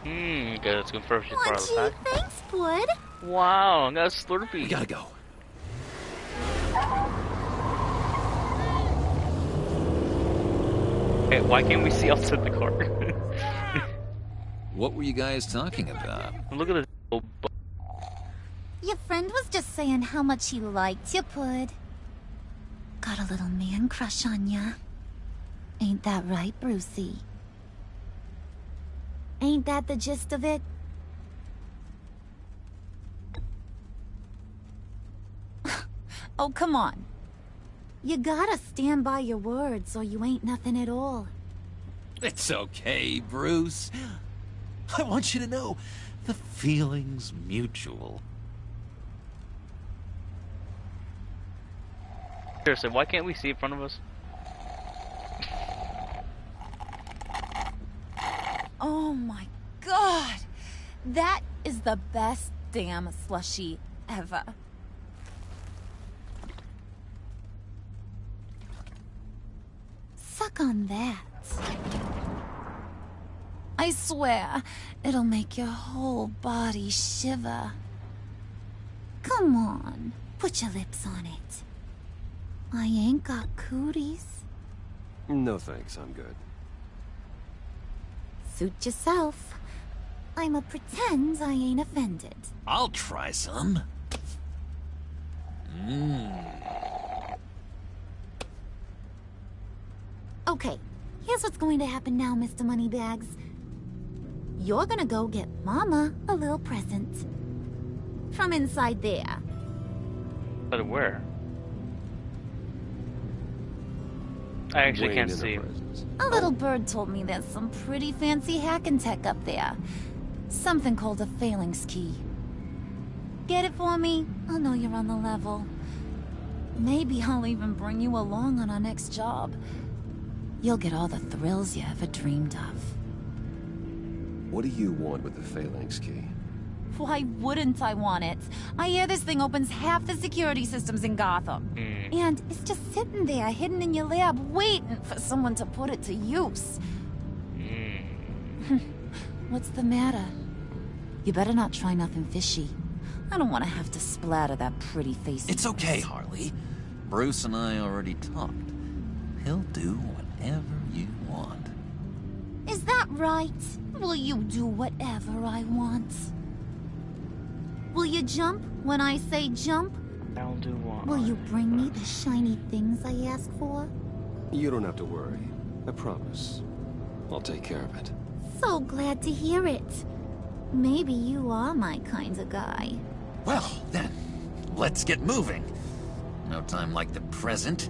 Okay, let's confirm she's part of the pact. Thanks, bud. Wow, I got a Slurpee. We gotta go. Hey, why can't we see outside the car? What were you guys talking about? Look at this old Your friend was just saying how much he liked you, bud. Got a little man crush on ya. Ain't that right, Brucey? Ain't that the gist of it? Oh, come on. You gotta stand by your words or you ain't nothing at all. It's okay, Bruce. I want you to know the feeling's mutual. Seriously, why can't we see in front of us? Oh my god! That is the best damn slushie ever. Suck on that. I swear, it'll make your whole body shiver. Come on, put your lips on it. I ain't got cooties. No thanks, I'm good. Suit yourself. I'ma pretend I ain't offended. I'll try some. Okay, here's what's going to happen now, Mr. Moneybags. You're gonna go get Mama a little present. From inside there. But where? I actually can't see. A little bird told me there's some pretty fancy hacking tech up there. Something called a phalanx key. Get it for me? I'll know you're on the level. Maybe I'll even bring you along on our next job. You'll get all the thrills you ever dreamed of. What do you want with the phalanx key? Why wouldn't I want it? I hear this thing opens half the security systems in Gotham. And it's just sitting there, hidden in your lab, waiting for someone to put it to use. What's the matter? You better not try nothing fishy. I don't want to have to splatter that pretty face. It's okay, Harley. Bruce and I already talked. He'll do whatever you want. Is that right? Will you do whatever I want? Will you jump when I say jump? I'll do what? Will you bring me the shiny things I ask for? You don't have to worry. I promise. I'll take care of it. So glad to hear it. Maybe you are my kind of guy. Well, then, let's get moving. No time like the present.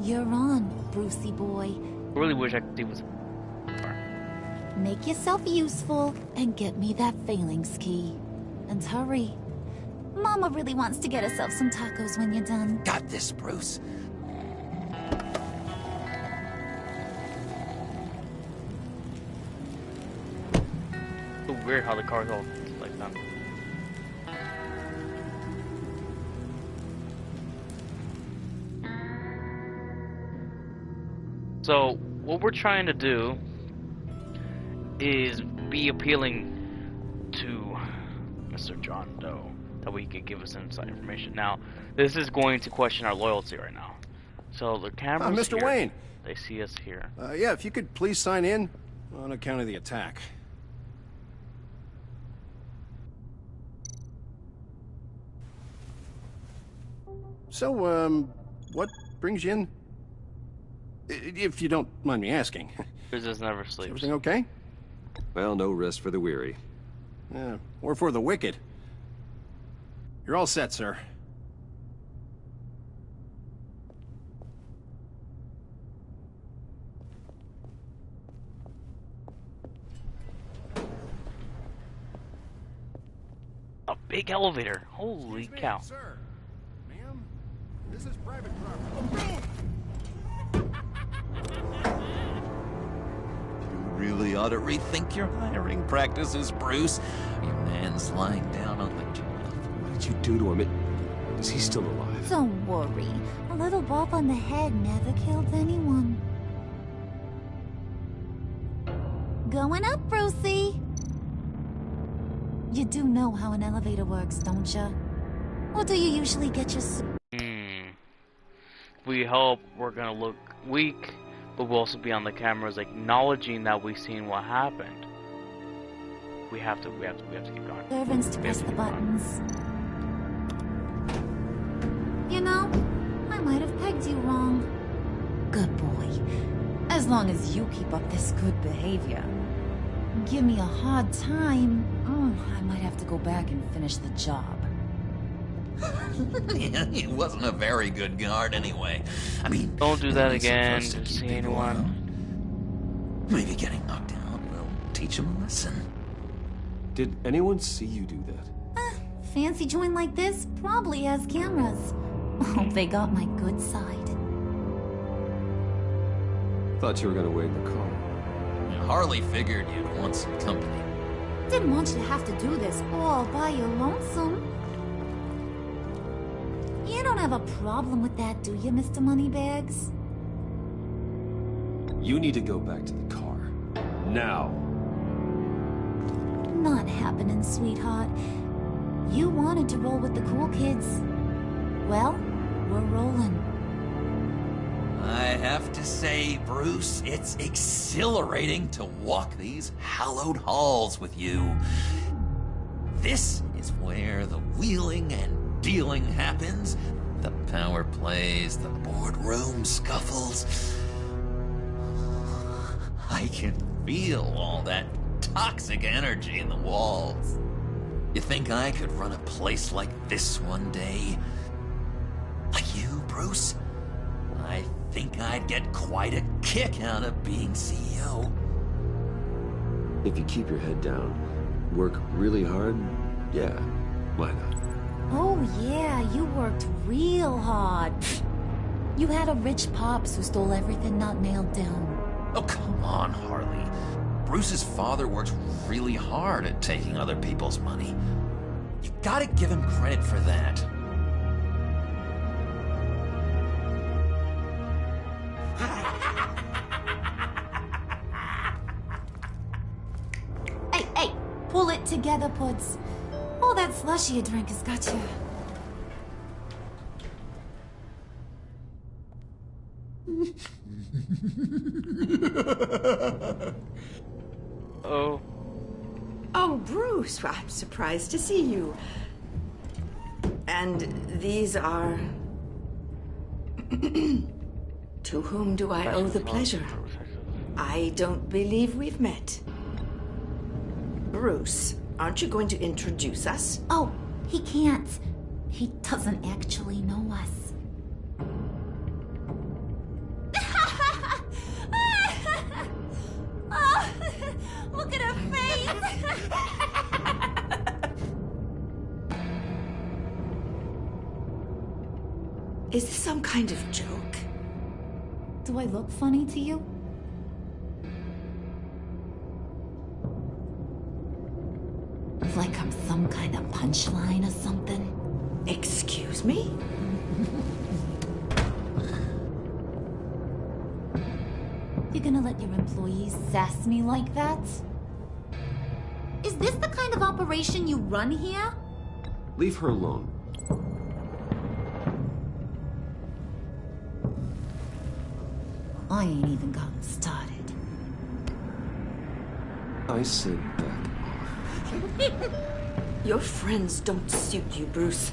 You're on, Brucey boy. I really wish I could see what's. Make yourself useful and get me that phalanx key. And hurry. Mama really wants to get herself some tacos when you're done. Got this, Bruce. So weird how the car's all like that. So what we're trying to do is be appealing to Mr. John Doe, that way he could give us inside information. Now, this is going to question our loyalty right now. So the cameras Mr. here, Wayne. they see us here. Yeah, if you could please sign in on account of the attack. So, what brings you in? If you don't mind me asking. Business never sleeps. Everything okay? Well, no rest for the weary. Yeah, or for the wicked. You're all set, sir. A big elevator. Holy cow. Sir. Ma'am, this is private property. You really ought to rethink your hiring practices, Bruce. Your man's lying down on the job. What did you do to him? Is he still alive? Don't worry. A little bump on the head never killed anyone. Going up, Brucey. You do know how an elevator works, don't you? Or do you usually get your... We hope we're gonna look weak, but we'll also be on the cameras acknowledging that we've seen what happened. We have to keep going. Servants to press the buttons. You know, I might have pegged you wrong. Good boy. As long as you keep up this good behavior. Give me a hard time, I might have to go back and finish the job. Yeah, he wasn't a very good guard anyway. I mean... Don't do that again, see anyone. Maybe getting knocked out will teach him a lesson. Did anyone see you do that? Fancy joint like this probably has cameras. Hope they got my good side. Thought you were gonna wait in the car. Harley figured you'd want some company. Didn't want you to have to do this all by your lonesome. You don't have a problem with that, do you, Mr. Moneybags? You need to go back to the car. Now. Not happening, sweetheart. You wanted to roll with the cool kids. Well, we're rolling. I have to say, Bruce, it's exhilarating to walk these hallowed halls with you. This is where the wheeling and dealing happens. The power plays, the boardroom scuffles. I can feel all that toxic energy in the walls. You think I could run a place like this one day? Like you, Bruce? I think I'd get quite a kick out of being CEO. If you keep your head down, work really hard, yeah, why not? Oh yeah, you worked real hard. You had a rich pops who stole everything not nailed down. Oh, come on, Harley. Bruce's father works really hard at taking other people's money. You gotta give him credit for that. Hey, pull it together, Puds. All that slushy you drank has got you. Oh. Oh, Bruce, I'm surprised to see you. And these are... To whom do I owe the pleasure? I don't believe we've met. Bruce, aren't you going to introduce us? Oh, he can't. He doesn't actually know us. Oh, look at her face! Is this some kind of joke? Do I look funny to you? Like I'm some kind of punchline or something? Excuse me? You're gonna let your employees sass me like that? Is this the kind of operation you run here? Leave her alone. I ain't even gotten started. I said back off. Your friends don't suit you, Bruce.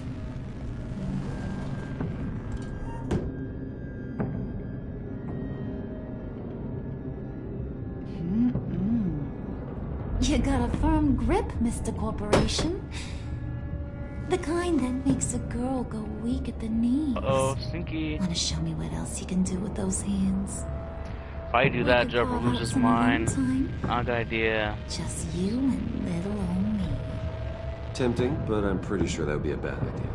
got a firm grip, Mr. Corporation. The kind that makes a girl go weak at the knees. Oh, stinky. Wanna show me what else you can do with those hands? If I do that, Jumper loses mine. Not a good idea. Just you and little old me. Tempting, but I'm pretty sure that would be a bad idea.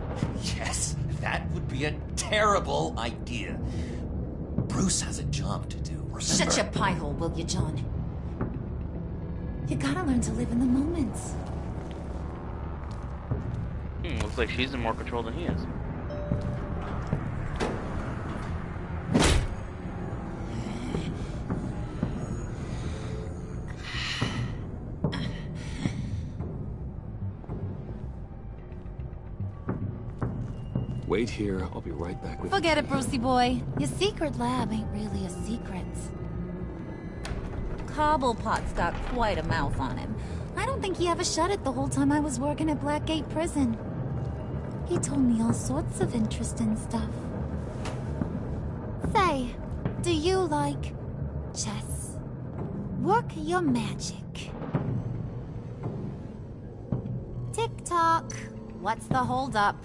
Yes, that would be a terrible idea. Bruce has a job to do, remember? Shut your pie hole, will you, John? You gotta learn to live in the moment. Looks like she's in more control than he is. Wait here, I'll be right back with you. Forget it, Brucey boy. Your secret lab ain't really a secret. Cobblepot's got quite a mouth on him. I don't think he ever shut it the whole time I was working at Blackgate Prison. He told me all sorts of interesting stuff. Say, do you like chess? Work your magic. Tick-tock. What's the holdup?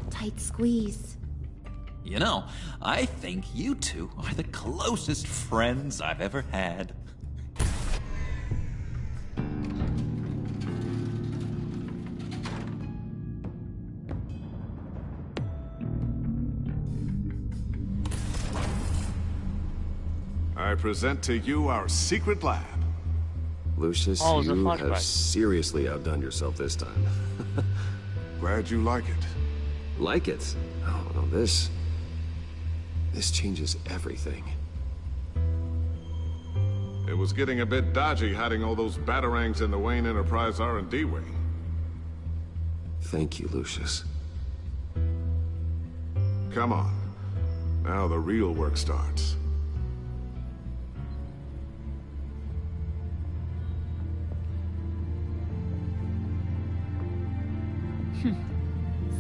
Tight squeeze. You know, I think you two are the closest friends I've ever had. I present to you our secret lab. Lucius, you have seriously outdone yourself this time. Glad you like it. Like it? Oh, no, this changes everything. It was getting a bit dodgy hiding all those batarangs in the Wayne Enterprise R&D wing. Thank you, Lucius. Come on. Now the real work starts.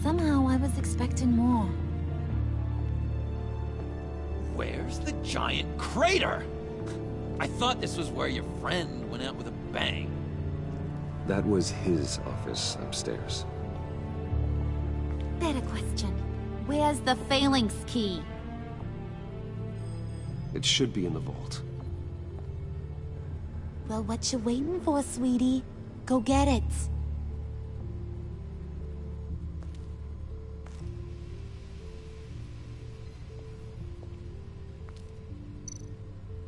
Somehow I was expecting more. Where's the giant crater? I thought this was where your friend went out with a bang. That was his office upstairs. Better question. Where's the phalanx key? It should be in the vault. Well, what you waiting for, sweetie? Go get it.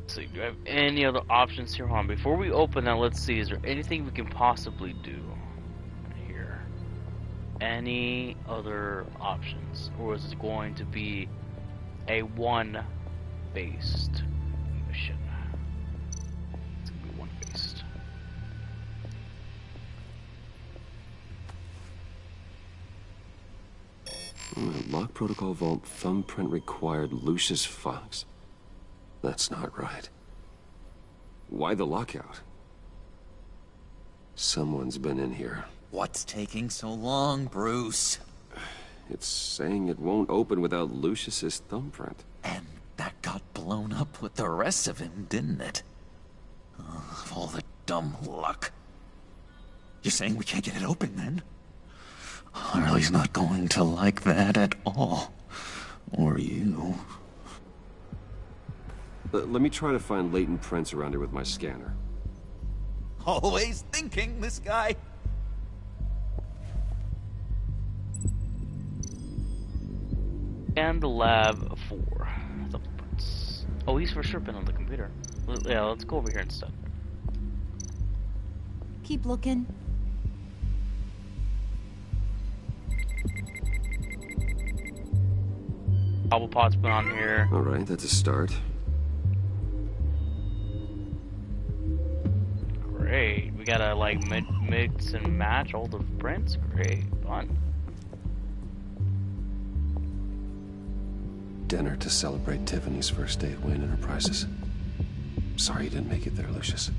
Do you have any other options here? Hold on. Before we open that, let's see. Is there anything we can possibly do here? Any other options? Or is it going to be a one-based mission? It's going to be one-based. Lock protocol vault thumbprint required Lucius Fox. That's not right. Why the lockout? Someone's been in here. What's taking so long, Bruce? It's saying it won't open without Lucius's thumbprint. And that got blown up with the rest of him, didn't it? Of all the dumb luck. You're saying we can't get it open, then? Harley's not going to like that at all. Or you. Let me try to find latent prints around here with my scanner. Always thinking, this guy. And the lab 4. Thumbprints. Oh, he's for sure been on the computer. Yeah, let's go over here instead. Keep looking. Cobblepot's been on here. Alright, that's a start. Great. We gotta like mix and match all the prints. Great. Fun. Dinner to celebrate Tiffany's first day at Wayne Enterprises. Sorry you didn't make it there, Lucius.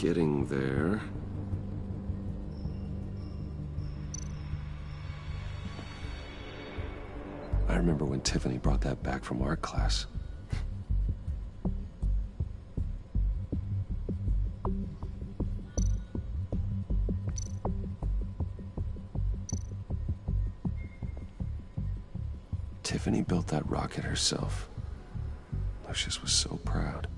Getting there. I remember when Tiffany brought that back from art class. Tiffany built that rocket herself. Lucius was so proud.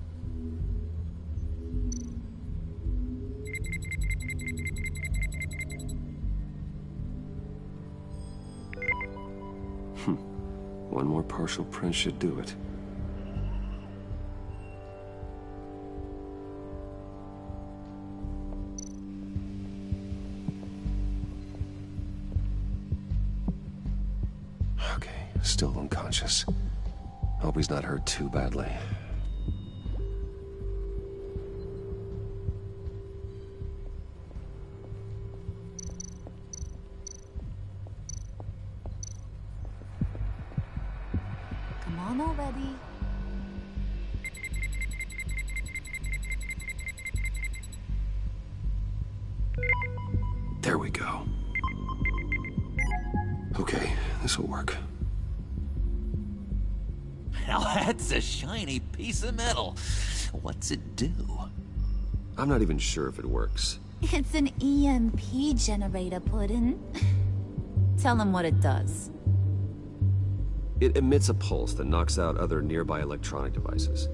One more partial print should do it. Okay, still unconscious. Hope he's not hurt too badly. Come on already. There we go. Okay, this'll work. Now that's a shiny piece of metal. What's it do? I'm not even sure if it works. It's an EMP generator, Puddin'. Tell him what it does. It emits a pulse that knocks out other nearby electronic devices.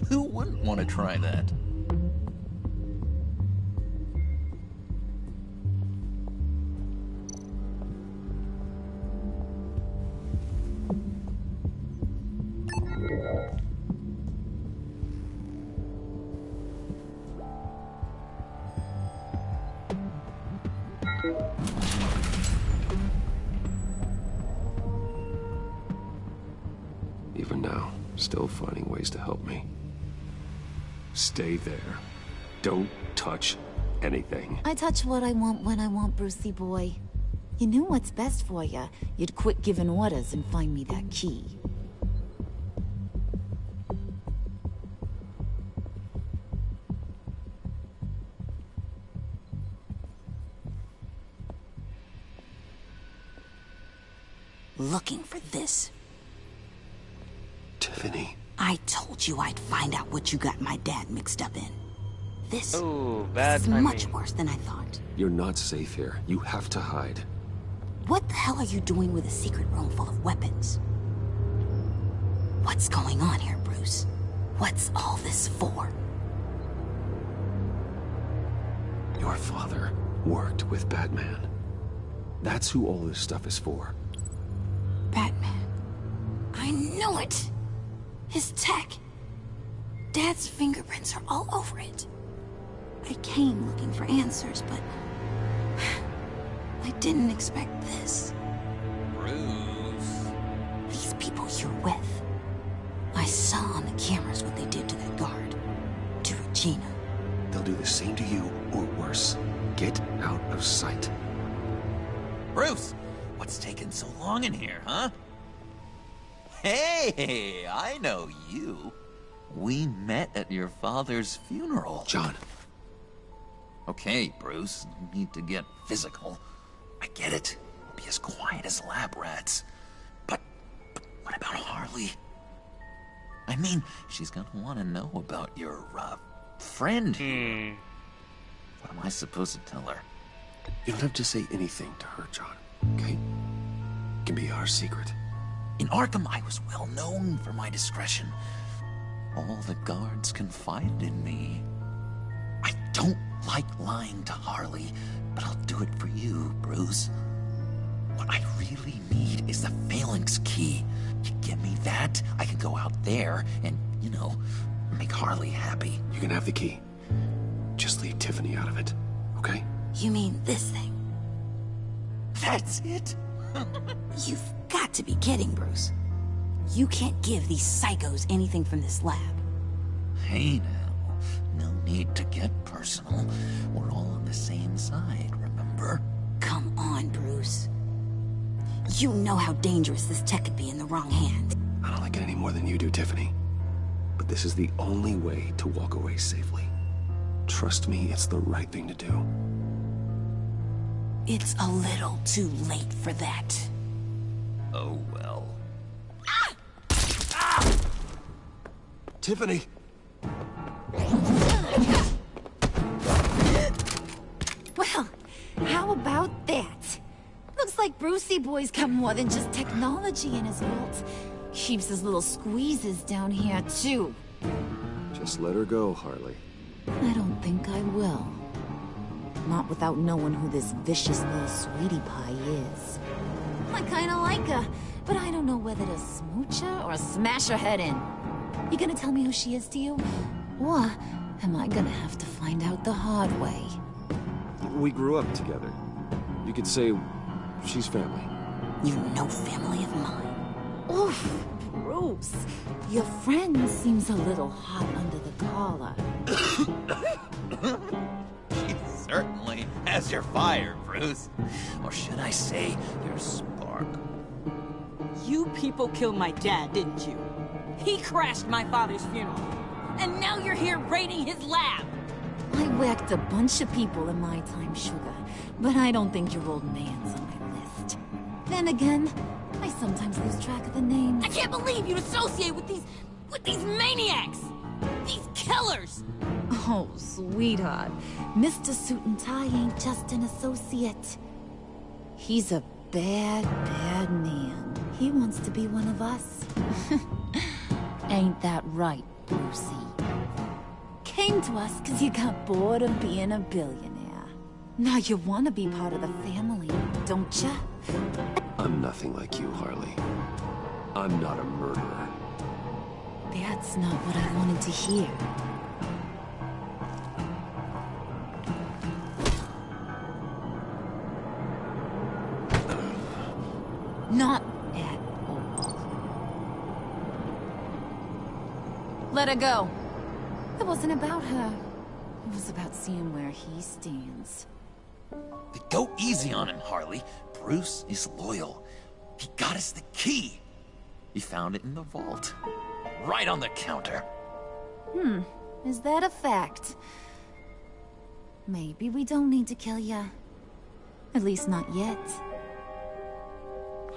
Who wouldn't want to try that? Even now, still finding ways to help me. Stay there. Don't touch anything. I touch what I want when I want, Brucey boy. You knew what's best for you. You'd quit giving orders and find me that key. Looking for this. Tiffany. I told you I'd find out what you got my dad mixed up in. This is much worse than I thought. You're not safe here. You have to hide. What the hell are you doing with a secret room full of weapons? What's going on here, Bruce? What's all this for? Your father worked with Batman. That's who all this stuff is for. Batman. I knew it! His tech. Dad's fingerprints are all over it. I came looking for answers, but I didn't expect this. Bruce. These people you're with. I saw on the cameras what they did to that guard. To Regina. They'll do the same to you, or worse. Get out of sight. Bruce, what's taking so long in here, huh? Hey, I know you. We met at your father's funeral. John. Okay, Bruce, no need to get physical. I get it. We'll be as quiet as lab rats. But what about Harley? I mean, she's gonna want to know about your, friend here. What am I supposed to tell her? You don't have to say anything to her, John, okay? It can be our secret. In Arkham, I was well known for my discretion. All the guards confided in me. I don't like lying to Harley, but I'll do it for you, Bruce. What I really need is the phalanx key. You give me that, I can go out there and, you know, make Harley happy. You can have the key. Just leave Tiffany out of it, okay? You mean this thing? That's it? You've got to be kidding, Bruce. You can't give these psychos anything from this lab. Hey now, no need to get personal. We're all on the same side, remember? Come on, Bruce. You know how dangerous this tech could be in the wrong hands. I don't like it any more than you do, Tiffany. But this is the only way to walk away safely. Trust me, it's the right thing to do. It's a little too late for that. Oh, well. Tiffany! Well, how about that? Looks like Brucey Boy's got more than just technology in his vault. Keeps his little squeezes down here, too. Just let her go, Harley. I don't think I will. Not without knowing who this vicious little sweetie pie is. I kinda like her, but I don't know whether to smooch her or smash her head in. You gonna tell me who she is to you? Or am I gonna have to find out the hard way? We grew up together. You could say she's family. You're no family of mine. Oof, Bruce. Your friend seems a little hot under the collar. She certainly has your fire, Bruce. Or should I say, your spark. You people killed my dad, didn't you? He crashed my father's funeral. And now you're here raiding his lab. I whacked a bunch of people in my time, Sugar. But I don't think your old man's on my list. Then again, I sometimes lose track of the names. I can't believe you'd associate with these maniacs! These killers! Oh, sweetheart. Mr. Suit and Tie ain't just an associate. He's a bad, bad man. He wants to be one of us. Ain't that right, Brucey? Came to us because you got bored of being a billionaire. Now you want to be part of the family, don't ya? I'm nothing like you, Harley. I'm not a murderer. That's not what I wanted to hear. Not at all. Let her go. It wasn't about her. It was about seeing where he stands. Go easy on him, Harley. Bruce is loyal. He got us the key. He found it in the vault. Right on the counter. Is that a fact? Maybe we don't need to kill ya. At least not yet.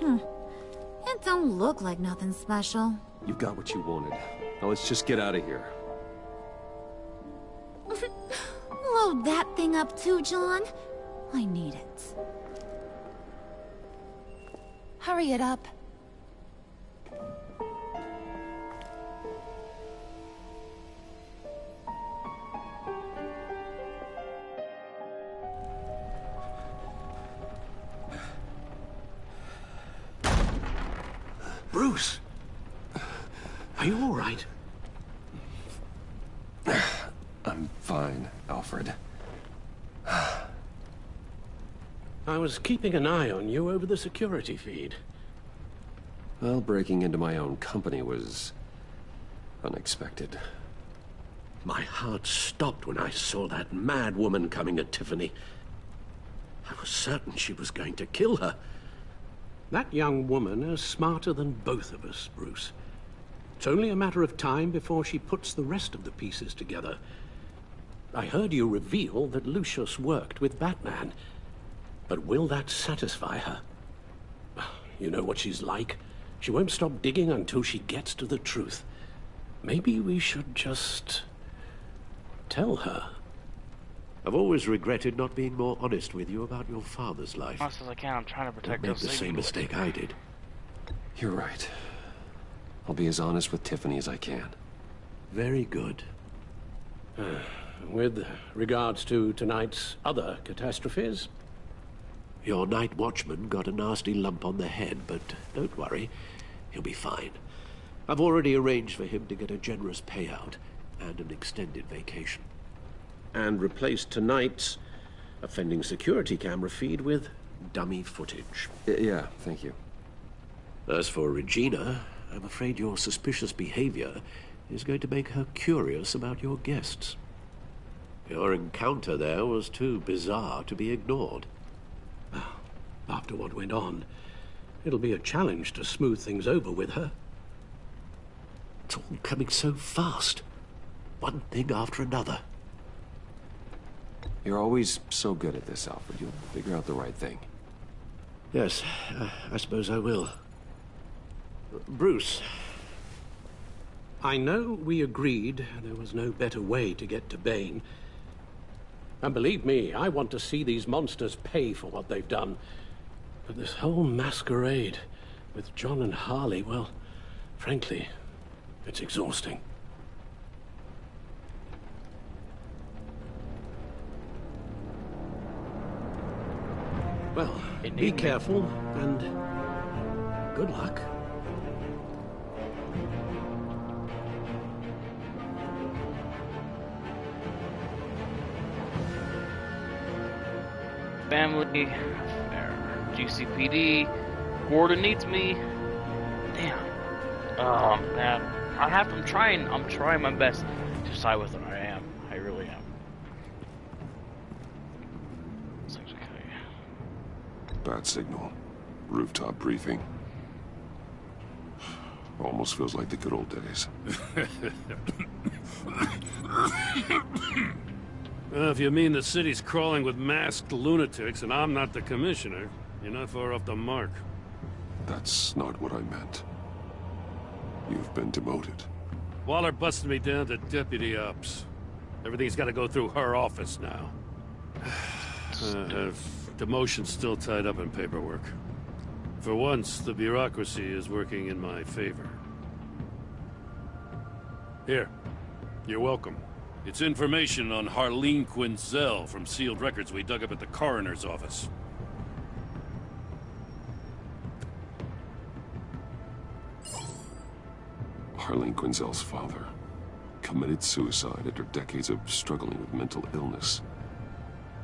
It don't look like nothing special. You got what you wanted. Now let's just get out of here. Load that thing up too, John. I need it. Hurry it up. Bruce! Are you all right? I'm fine, Alfred. I was keeping an eye on you over the security feed. Well, breaking into my own company was unexpected. My heart stopped when I saw that mad woman coming at Tiffany. I was certain she was going to kill her. That young woman is smarter than both of us, Bruce. It's only a matter of time before she puts the rest of the pieces together. I heard you reveal that Lucius worked with Batman. But will that satisfy her? You know what she's like. She won't stop digging until she gets to the truth. Maybe we should just tell her. I've always regretted not being more honest with you about your father's life. As much as I can, I'm trying to protect Don't make the same mistake I did. You're right. I'll be as honest with Tiffany as I can. Very good. With regards to tonight's other catastrophes? Your night watchman got a nasty lump on the head, but don't worry. He'll be fine. I've already arranged for him to get a generous payout and an extended vacation. And replaced tonight's offending security camera feed with dummy footage. Yeah, thank you. As for Regina, I'm afraid your suspicious behavior is going to make her curious about your guests. Your encounter there was too bizarre to be ignored. After what went on, it'll be a challenge to smooth things over with her. It's all coming so fast. One thing after another. You're always so good at this, Alfred. You'll figure out the right thing. Yes, I suppose I will. Bruce, I know we agreed there was no better way to get to Bane. And believe me, I want to see these monsters pay for what they've done. But this whole masquerade with John and Harley, well, frankly, it's exhausting. Well, be careful, and good luck. Family, GCPD, Gordon needs me. Damn. Oh man, I'm trying my best to side with her. I really am. Bad signal. Rooftop briefing. Almost feels like the good old days. Well, if you mean the city's crawling with masked lunatics and I'm not the commissioner, you're not far off the mark. That's not what I meant. You've been demoted. Waller busted me down to deputy ops. Everything's got to go through her office now. Demotion's still tied up in paperwork. For once, the bureaucracy is working in my favor. Here. You're welcome. It's information on Harleen Quinzel from sealed records we dug up at the coroner's office. Harleen Quinzel's father committed suicide after decades of struggling with mental illness.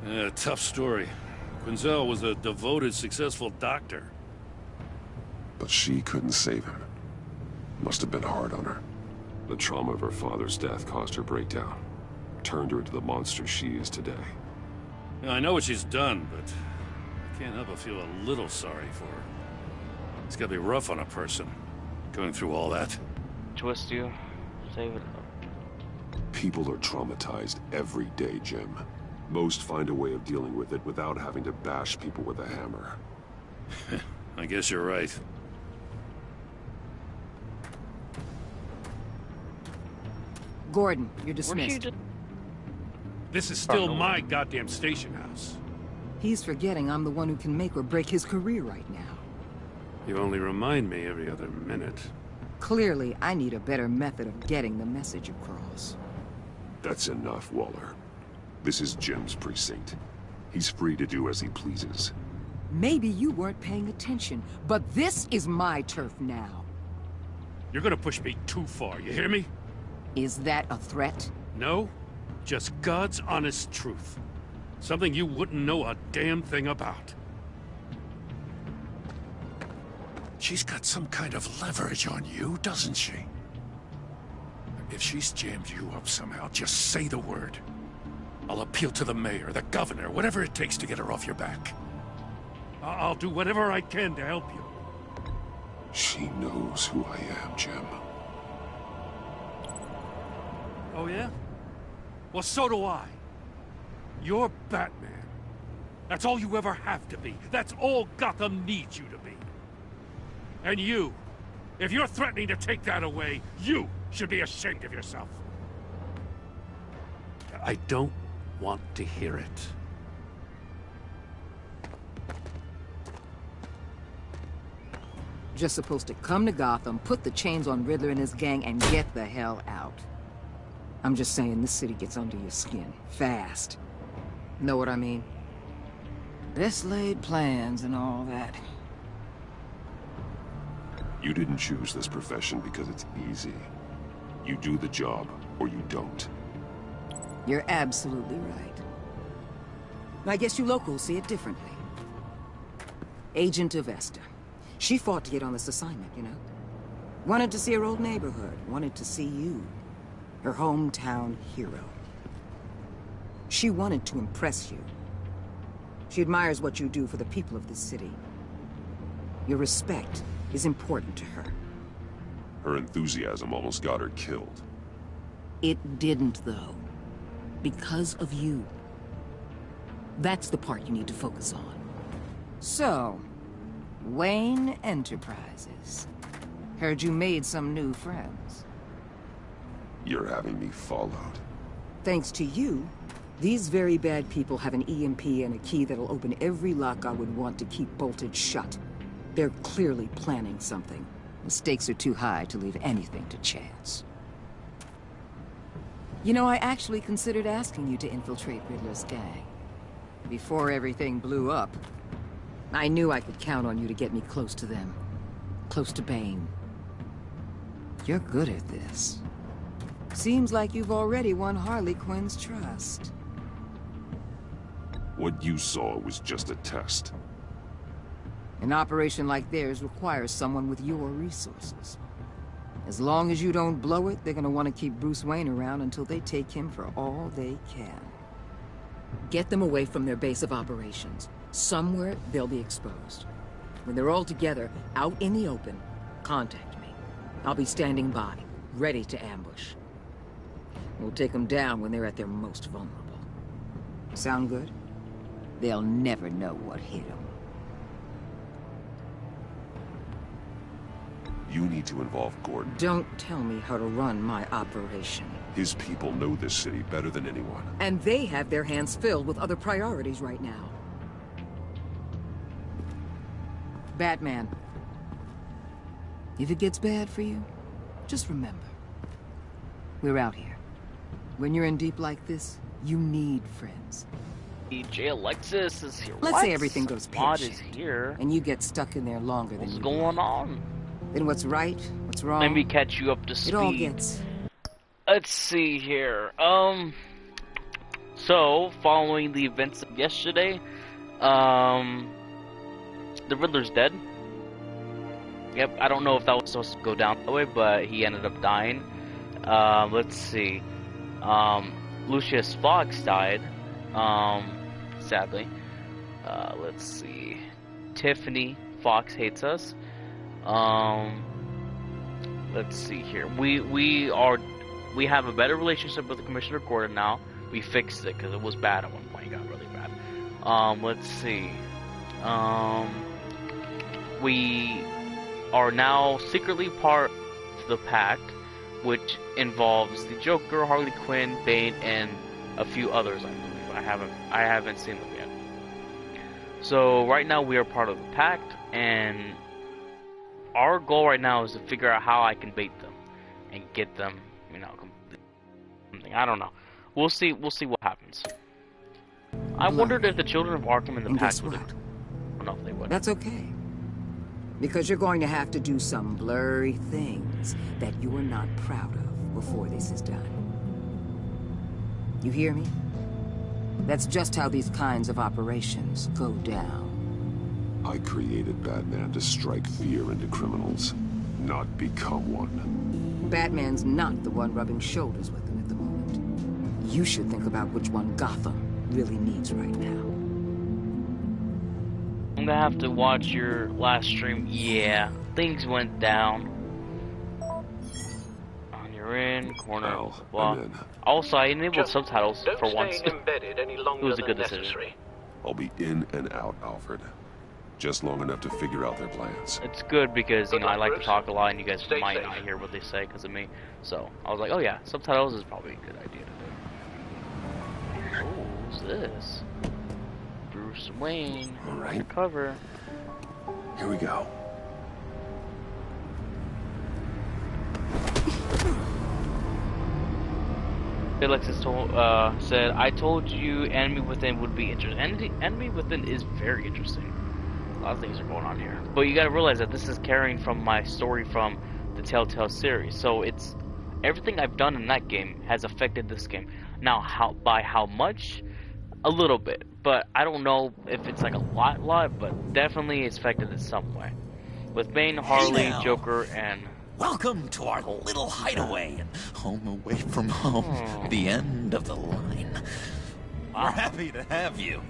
Yeah, tough story. Quinzel was a devoted, successful doctor. But she couldn't save him. Must have been hard on her. The trauma of her father's death caused her breakdown. Turned her into the monster she is today. Yeah, I know what she's done, but I can't help but feel a little sorry for her. It's gotta be rough on a person, going through all that. Twist you, save it. People are traumatized every day, Jim. Most find a way of dealing with it without having to bash people with a hammer. I guess you're right. Gordon, you're dismissed. This is still my goddamn station house. He's forgetting I'm the one who can make or break his career right now. You only remind me every other minute. Clearly, I need a better method of getting the message across. That's enough, Waller. This is Jim's precinct. He's free to do as he pleases. Maybe you weren't paying attention, but this is my turf now. You're gonna push me too far, you hear me? Is that a threat? No, just God's honest truth. Something you wouldn't know a damn thing about. She's got some kind of leverage on you, doesn't she? If she's jammed you up somehow, just say the word. I'll appeal to the mayor, the governor, whatever it takes to get her off your back. I'll do whatever I can to help you. She knows who I am, Jim. Oh, yeah? Well, so do I. You're Batman. That's all you ever have to be. That's all Gotham needs you to be. And you, if you're threatening to take that away, you should be ashamed of yourself. I don't want to hear it. Just supposed to come to Gotham, put the chains on Riddler and his gang, and get the hell out. I'm just saying, this city gets under your skin. Fast. Know what I mean? Best laid plans and all that. You didn't choose this profession because it's easy. You do the job, or you don't. You're absolutely right. I guess you locals see it differently. Agent of Esther. She fought to get on this assignment, you know? Wanted to see her old neighborhood. Wanted to see you. Her hometown hero. She wanted to impress you. She admires what you do for the people of this city. Your respect is important to her. Her enthusiasm almost got her killed. It didn't, though. Because of you. That's the part you need to focus on. So, Wayne Enterprises. Heard you made some new friends. You're having me followed. Thanks to you, these very bad people have an EMP and a key that'll open every lock I would want to keep bolted shut. They're clearly planning something. The stakes are too high to leave anything to chance. You know, I actually considered asking you to infiltrate Riddler's gang. Before everything blew up, I knew I could count on you to get me close to them. Close to Bane. You're good at this. Seems like you've already won Harley Quinn's trust. What you saw was just a test. An operation like theirs requires someone with your resources. As long as you don't blow it, they're gonna want to keep Bruce Wayne around until they take him for all they can. Get them away from their base of operations. Somewhere they'll be exposed. When they're all together, out in the open, contact me. I'll be standing by, ready to ambush. We'll take them down when they're at their most vulnerable. Sound good? They'll never know what hit them. You need to involve Gordon. Don't tell me how to run my operation. His people know this city better than anyone. And they have their hands filled with other priorities right now. Batman. If it gets bad for you, just remember. We're out here. When you're in deep like this, you need friends. DJ Alexis is here. Let's say everything goes Mod pear-shaped, is here. and you get stuck in there longer than you What's going on? Then what's right, what's wrong? Let me catch you up to speed. It all gets... Let's see here. So, following the events of yesterday, the Riddler's dead. Yep, I don't know if that was supposed to go down that way, but he ended up dying. Let's see. Lucius Fox died, sadly. Let's see. Tiffany Fox hates us. Let's see here. We have a better relationship with the Commissioner Gordon now. We fixed it because it was bad at one point. It got really bad. Let's see. We are now secretly part of the Pact, which involves the Joker, Harley Quinn, Bane, and a few others. I believe I haven't seen them yet. So right now we are part of the Pact, and our goal right now is to figure out how I can bait them and get them, you know, something. I don't know. We'll see what happens. I wondered if the children of Arkham and the Pact would. I don't know if they would. That's okay. Because you're going to have to do some blurry things that you are not proud of before this is done. You hear me? That's just how these kinds of operations go down. I created Batman to strike fear into criminals, not become one. Batman's not the one rubbing shoulders with them at the moment. You should think about which one Gotham really needs right now. I'm gonna have to watch your last stream. Yeah, things went down. On your end, corner, blah. Also, I enabled subtitles for once. It was a good decision. I'll be in and out, Alfred. Just long enough to figure out their plans. It's good because, you know, I like to talk a lot and you guys might not hear what they say because of me. So, I was like, oh yeah, subtitles is probably a good idea to do. Oh, what's this? Bruce Wayne. Alright. Cover. Here we go. Alexis said, I told you Enemy Within would be interesting. Enemy Within is very interesting. A lot of things are going on here. But you gotta realize that this is carrying from my story from the Telltale series. So it's everything I've done in that game has affected this game. Now, by how much? A little bit. But I don't know if it's like a lot, but definitely it's affected in some way. With Bane, Harley, Joker, and... Welcome to our little hideaway and home away from home. The end of the line. Wow. We're happy to have you.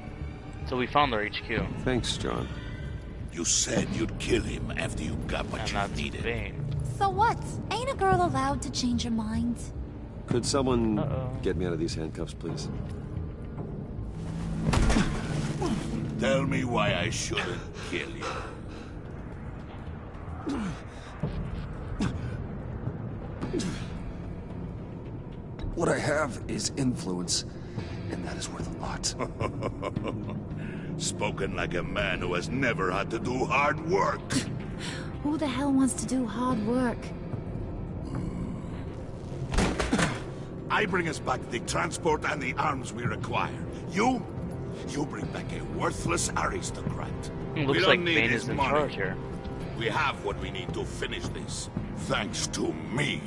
So we found their HQ. Thanks, John. You said you'd kill him after you got what you needed. Bane. So what? Ain't a girl allowed to change her mind? Could someone get me out of these handcuffs, please? Tell me why I shouldn't kill you. What I have is influence, and that is worth a lot. Spoken like a man who has never had to do hard work. Who the hell wants to do hard work? I bring us back the transport and the arms we require. You bring back a worthless aristocrat. Looks like Bane is in charge here. We have what we need to finish this, thanks to me.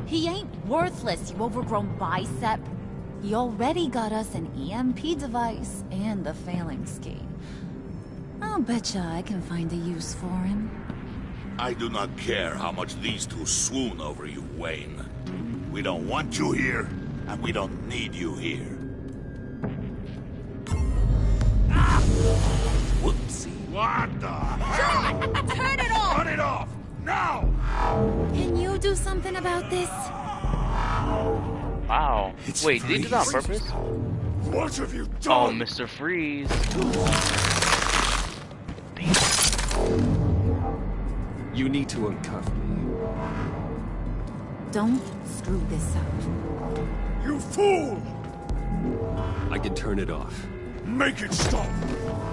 He ain't worthless, you overgrown bicep. He already got us an EMP device and the failing scheme. I'll betcha I can find a use for him. I do not care how much these two swoon over you, Wayne. We don't want you here, and we don't need you here. Whoopsie. What the hell? Turn it off! Turn it off! Now! Can you do something about this? Wow. Wait, did he do that on purpose? What have you done? Oh, Mr. Freeze. You need to uncuff me. Don't screw this up. You fool! I can turn it off. Make it stop,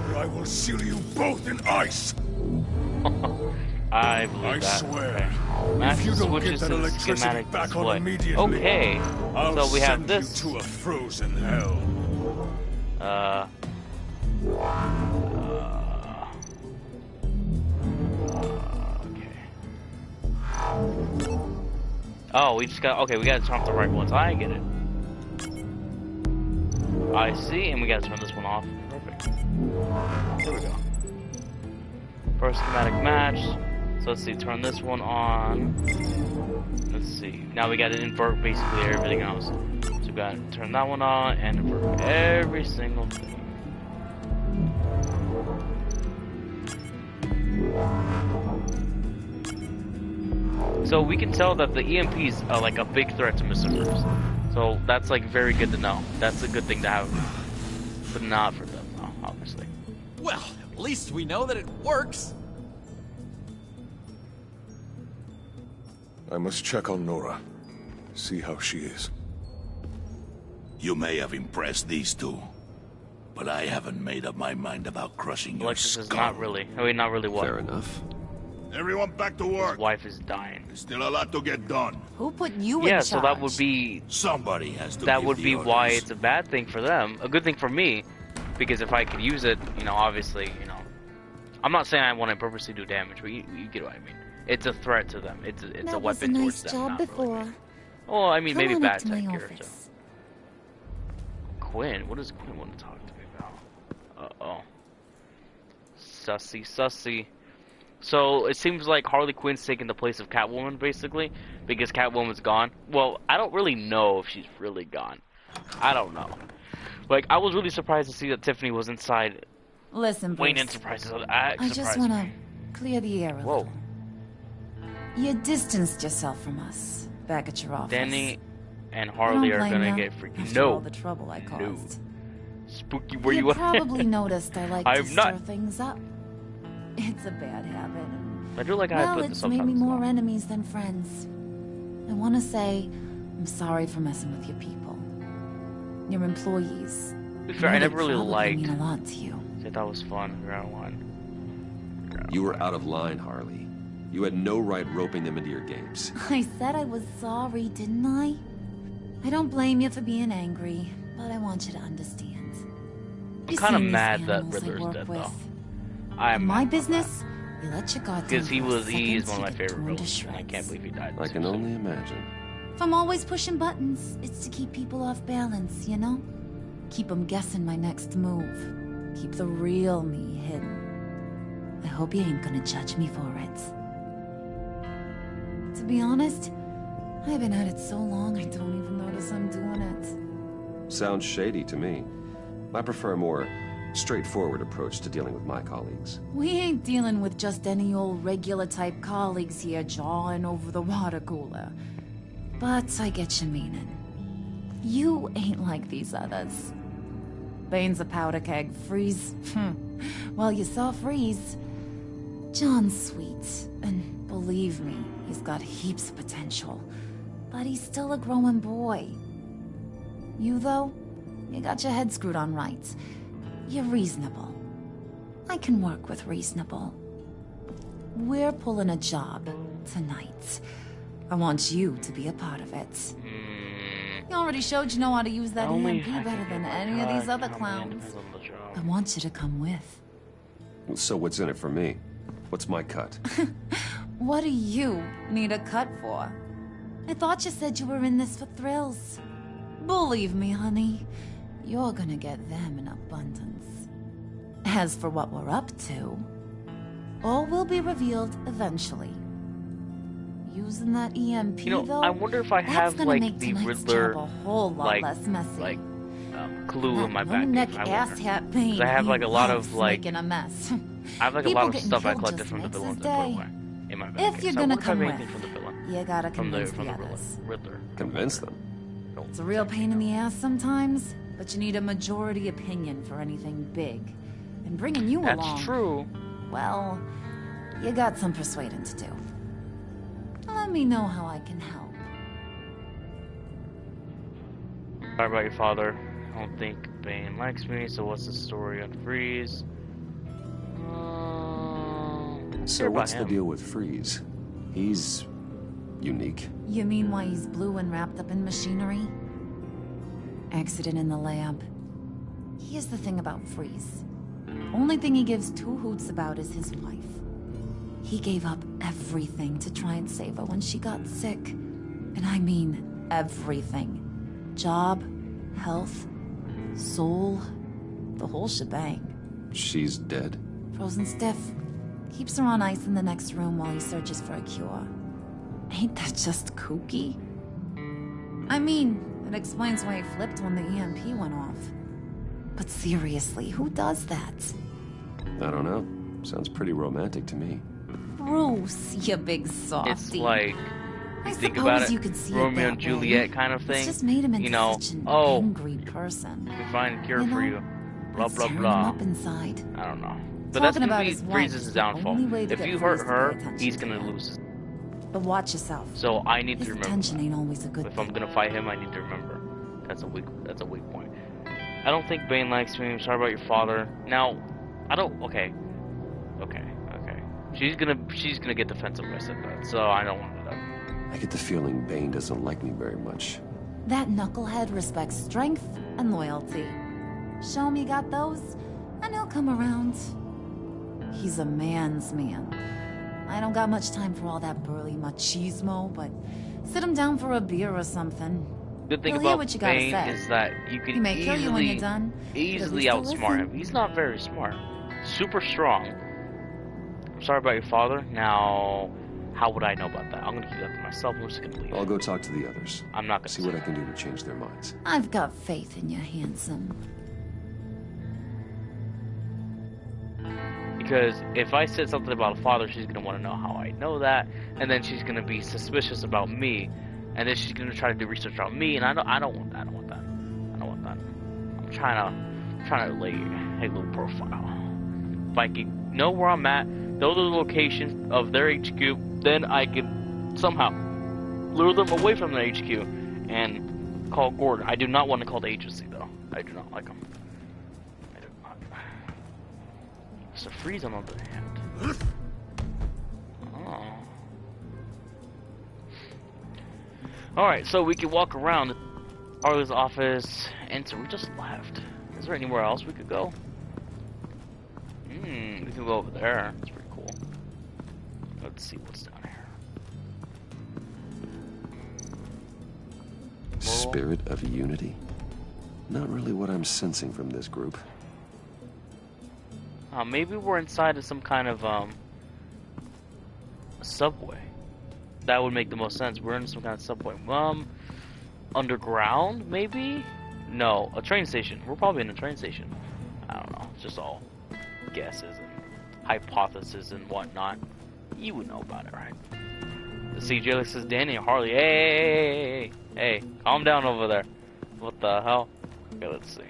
or I will seal you both in ice. I believe I that. swear, okay. if you don't get switches that to the electricity schematic back display. on immediately, Okay, I'll so we have send this. you to a frozen hell. Okay. Oh, we just got. Okay, we gotta turn off the right ones. I get it. I see, and we gotta turn this one off. Perfect. There we go. First schematic match. So let's see, turn this one on. Let's see. Now we gotta invert basically everything else. So we gotta turn that one on and invert every single thing. So we can tell that the EMPs are like a big threat to Mr. Freeze. So that's like very good to know. That's a good thing to have. But not for them, though, obviously. Well, at least we know that it works. I must check on Nora. See how she is. You may have impressed these two, but I haven't made up my mind about crushing your Alexis skull. is not really. I mean, not really what? Fair enough. Everyone back to work. His wife is dying. There's still a lot to get done. Who put you in Yeah, charge? so that would be. Somebody has to. That give would the be orders. why it's a bad thing for them. A good thing for me, because if I could use it, you know, obviously, you know, I'm not saying I want to purposely do damage, but you get what I mean. It's a threat to them. It's a weapon that was a towards nice them. job not before. Really. Well, I mean, Come maybe on bad up to my tech character. office. Quinn, what does Quinn want to talk to me about? Uh-oh. Sussy. So, it seems like Harley Quinn's taking the place of Catwoman, basically, because Catwoman's gone. Well, I don't really know if she's really gone. I don't know. Like, I was really surprised to see that Tiffany was inside. Listen, Wayne Bruce, and surprises. I just want to clear the air a little. You distanced yourself from us back at your office. Danny and Harley are gonna get freaky. After all the trouble I caused. No. Spooky, where you You at? probably noticed I like to I'm stir not. things up. It's a bad habit. I do like how I Well, put this it's made me sometimes. more enemies than friends. I want to say I'm sorry for messing with your people. Your employees. To be fair, I never really Probably liked. mean a lot to you. I thought it was fun. Round one. You were out of line, Harley. You had no right roping them into your games. I said I was sorry, didn't I? I don't blame you for being angry, but I want you to understand. I'm kind of mad that Riddler's dead, though. In my business, we let your guard down Because he for a is second one of my to get favorite torn to villains. And I can't believe he died. I can only imagine. If I'm always pushing buttons, it's to keep people off balance, you know? Keep them guessing my next move. Keep the real me hidden. I hope you ain't gonna judge me for it. To be honest, I've been at it so long I don't even notice I'm doing it. Sounds shady to me. I prefer a more straightforward approach to dealing with my colleagues. We ain't dealing with just any old regular type colleagues here jawing over the water cooler. But I get your meaning. You ain't like these others. Bane's a powder keg. Freeze. Well, you saw Freeze. John's sweet, and believe me, he's got heaps of potential. But he's still a growing boy. You, though, you got your head screwed on right. You're reasonable. I can work with reasonable. We're pulling a job tonight. I want you to be a part of it. You already showed you know how to use that EMP better than any of these other clowns. I want you to come with. So what's in it for me? What's my cut? What do you need a cut for? I thought you said you were in this for thrills. Believe me, honey, you're gonna get them in abundance. As for what we're up to, all will be revealed eventually. Using that EMP, though, I wonder if I have like the Riddler, a whole lot less messy. clue in my back. Asshat Bane. I have like a lot of like making a mess. I have like People a lot of stuff I getting collected killed from the just villains makes and put his away in my back. If you're So gonna I come wonder if I have with, anything from the villain. you gotta from convince the the others. Riddler. Convince them? It's a real pain in the ass sometimes, but you need a majority opinion for anything big. And bringing you along... That's true. Well, you got some persuading to do. Let me know how I can help. Sorry about your father. I don't think Bane likes me, so what's the story on Freeze? So what's the deal with Freeze? He's... unique. You mean why he's blue and wrapped up in machinery? Accident in the lab. Here's the thing about Freeze. Only thing he gives two hoots about is his wife. He gave up everything to try and save her when she got sick. And I mean everything. Job, health, soul, the whole shebang. She's dead? Frozen stiff. Keeps her on ice in the next room while he searches for a cure. Ain't that just kooky? I mean, it explains why he flipped when the EMP went off. But seriously, who does that? I don't know. Sounds pretty romantic to me. Bruce, you big softy. It's like, I think about it, you could see Romeo it and that Juliet way. kind of thing. It's just made him into you know, such an oh, angry person. we find a cure You for know, you. Blah it's blah tearing blah. him up inside. I don't know. But Talking that's about gonna be his wife Freeze's is the downfall. only way to If get you hurt Freeze to pay her, attention he's to gonna him. lose. But watch yourself. So I need His to remember. attention ain't always a good If I'm gonna fight him, I need to remember. That's a weak point. I don't think Bane likes me. I'm sorry about your father. Now, I don't. Okay. She's gonna get defensive when I said that. So I don't want that. I get the feeling Bane doesn't like me very much. That knucklehead respects strength and loyalty. Show him you got those, and he'll come around. He's a man's man. I don't got much time for all that burly machismo, but sit him down for a beer or something. Good thing He'll hear about what you gotta Bane say. is that you can He may kill you when you're done, but at easily least he'll outsmart him. listen. He's not very smart. Super strong. I'm sorry about your father. Now, how would I know about that? I'm gonna keep that to myself. I'm just gonna leave. I'll go talk to the others. I'm not gonna see what I can do to change their minds. I've got faith in you, handsome. Because if I said something about a father, she's gonna want to know how I know that, and then she's gonna be suspicious about me, and then she's gonna try to do research on me, and I don't want that. I don't want that. I'm trying to lay a low profile. If I can know where I'm at, know the location of their HQ, then I can somehow lure them away from their HQ and call Gordon. I do not want to call the agency though. I do not like them. I do not. So Freeze on the other hand. Oh. Alright, so we can walk around Harley's office, and so we just left. Is there anywhere else we could go? We can go over there. That's pretty cool. Let's see what's down here. Spirit of unity? Not really what I'm sensing from this group. Maybe we're inside of some kind of subway. That would make the most sense. We're in some kind of subway. Underground, maybe? No, a train station. We're probably in a train station. I don't know. It's just all guesses and hypotheses and whatnot. You would know about it, right? The CJ says Danny and Harley. Hey, calm down over there. What the hell? Okay, let's see.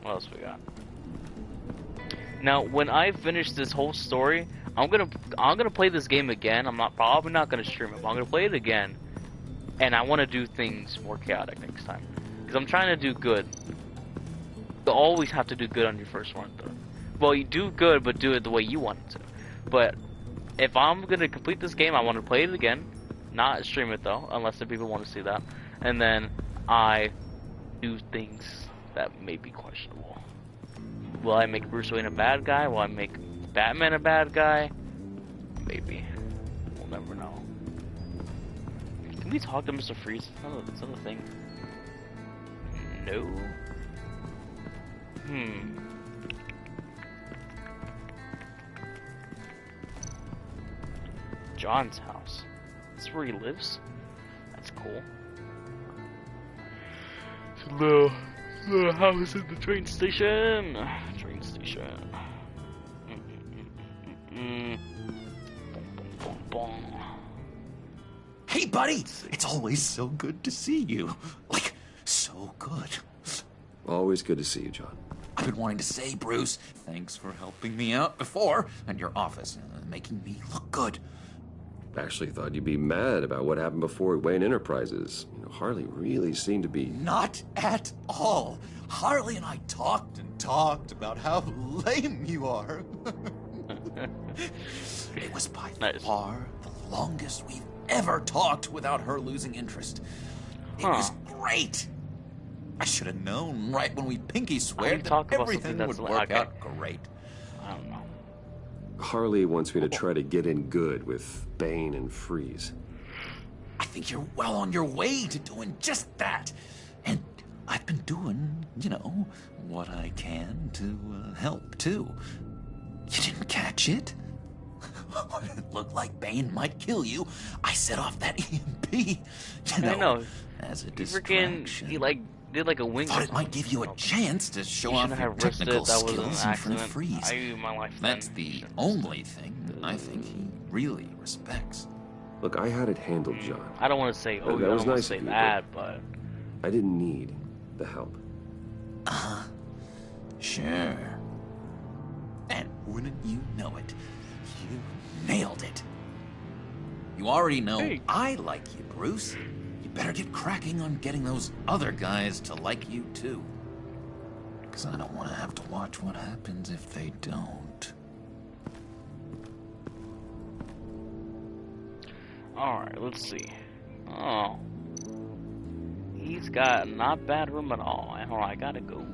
What else we got? Now, when I finish this whole story, I'm gonna play this game again. I'm probably not gonna stream it, but I'm gonna play it again, and I want to do things more chaotic next time, because I'm trying to do good. You always have to do good on your first run, though. Well, you do good, but do it the way you want it to. But if I'm gonna complete this game, I want to play it again, not stream it though, unless the people want to see that, and then I do things that may be questionable. Will I make Bruce Wayne a bad guy? Will I make Batman a bad guy? Maybe. We'll never know. Can we talk to Mr. Freeze? Is that a thing? No. John's house. That's where he lives? That's cool. It's a little house at the train station. Train station. Hey, buddy! It's always so good to see you. Like, so good. Always good to see you, John. I've been wanting to say, Bruce, thanks for helping me out before, and your office, making me look good. Actually thought you'd be mad about what happened before at Wayne Enterprises. You know, Harley really seemed to be... Not at all. Harley and I talked and talked about how lame you are. It was by far the longest we've ever talked without her losing interest. It was great. I should have known right when we pinky swear that everything would work out great. I don't know. Harley wants me to try to get in good with Bane and Freeze. I think you're well on your way to doing just that. And I've been doing, you know, what I can to help, too. You didn't catch it? When it looked like Bane might kill you, I set off that EMP, you know, as a distraction. He did like a wing. Thought it might give you a chance to show off your technical skills in front of Freeze. That's the only thing that I think he really respects. Look, I had it handled, John. I don't want to say, that was nice say of you, that, but I didn't need the help. Sure. And wouldn't you know it, you nailed it. You already know I like you, Bruce. You better get cracking on getting those other guys to like you, too. Because I don't want to have to watch what happens if they don't. alright, let's see. Oh. He's got not bad room at all. Hold on, I gotta go.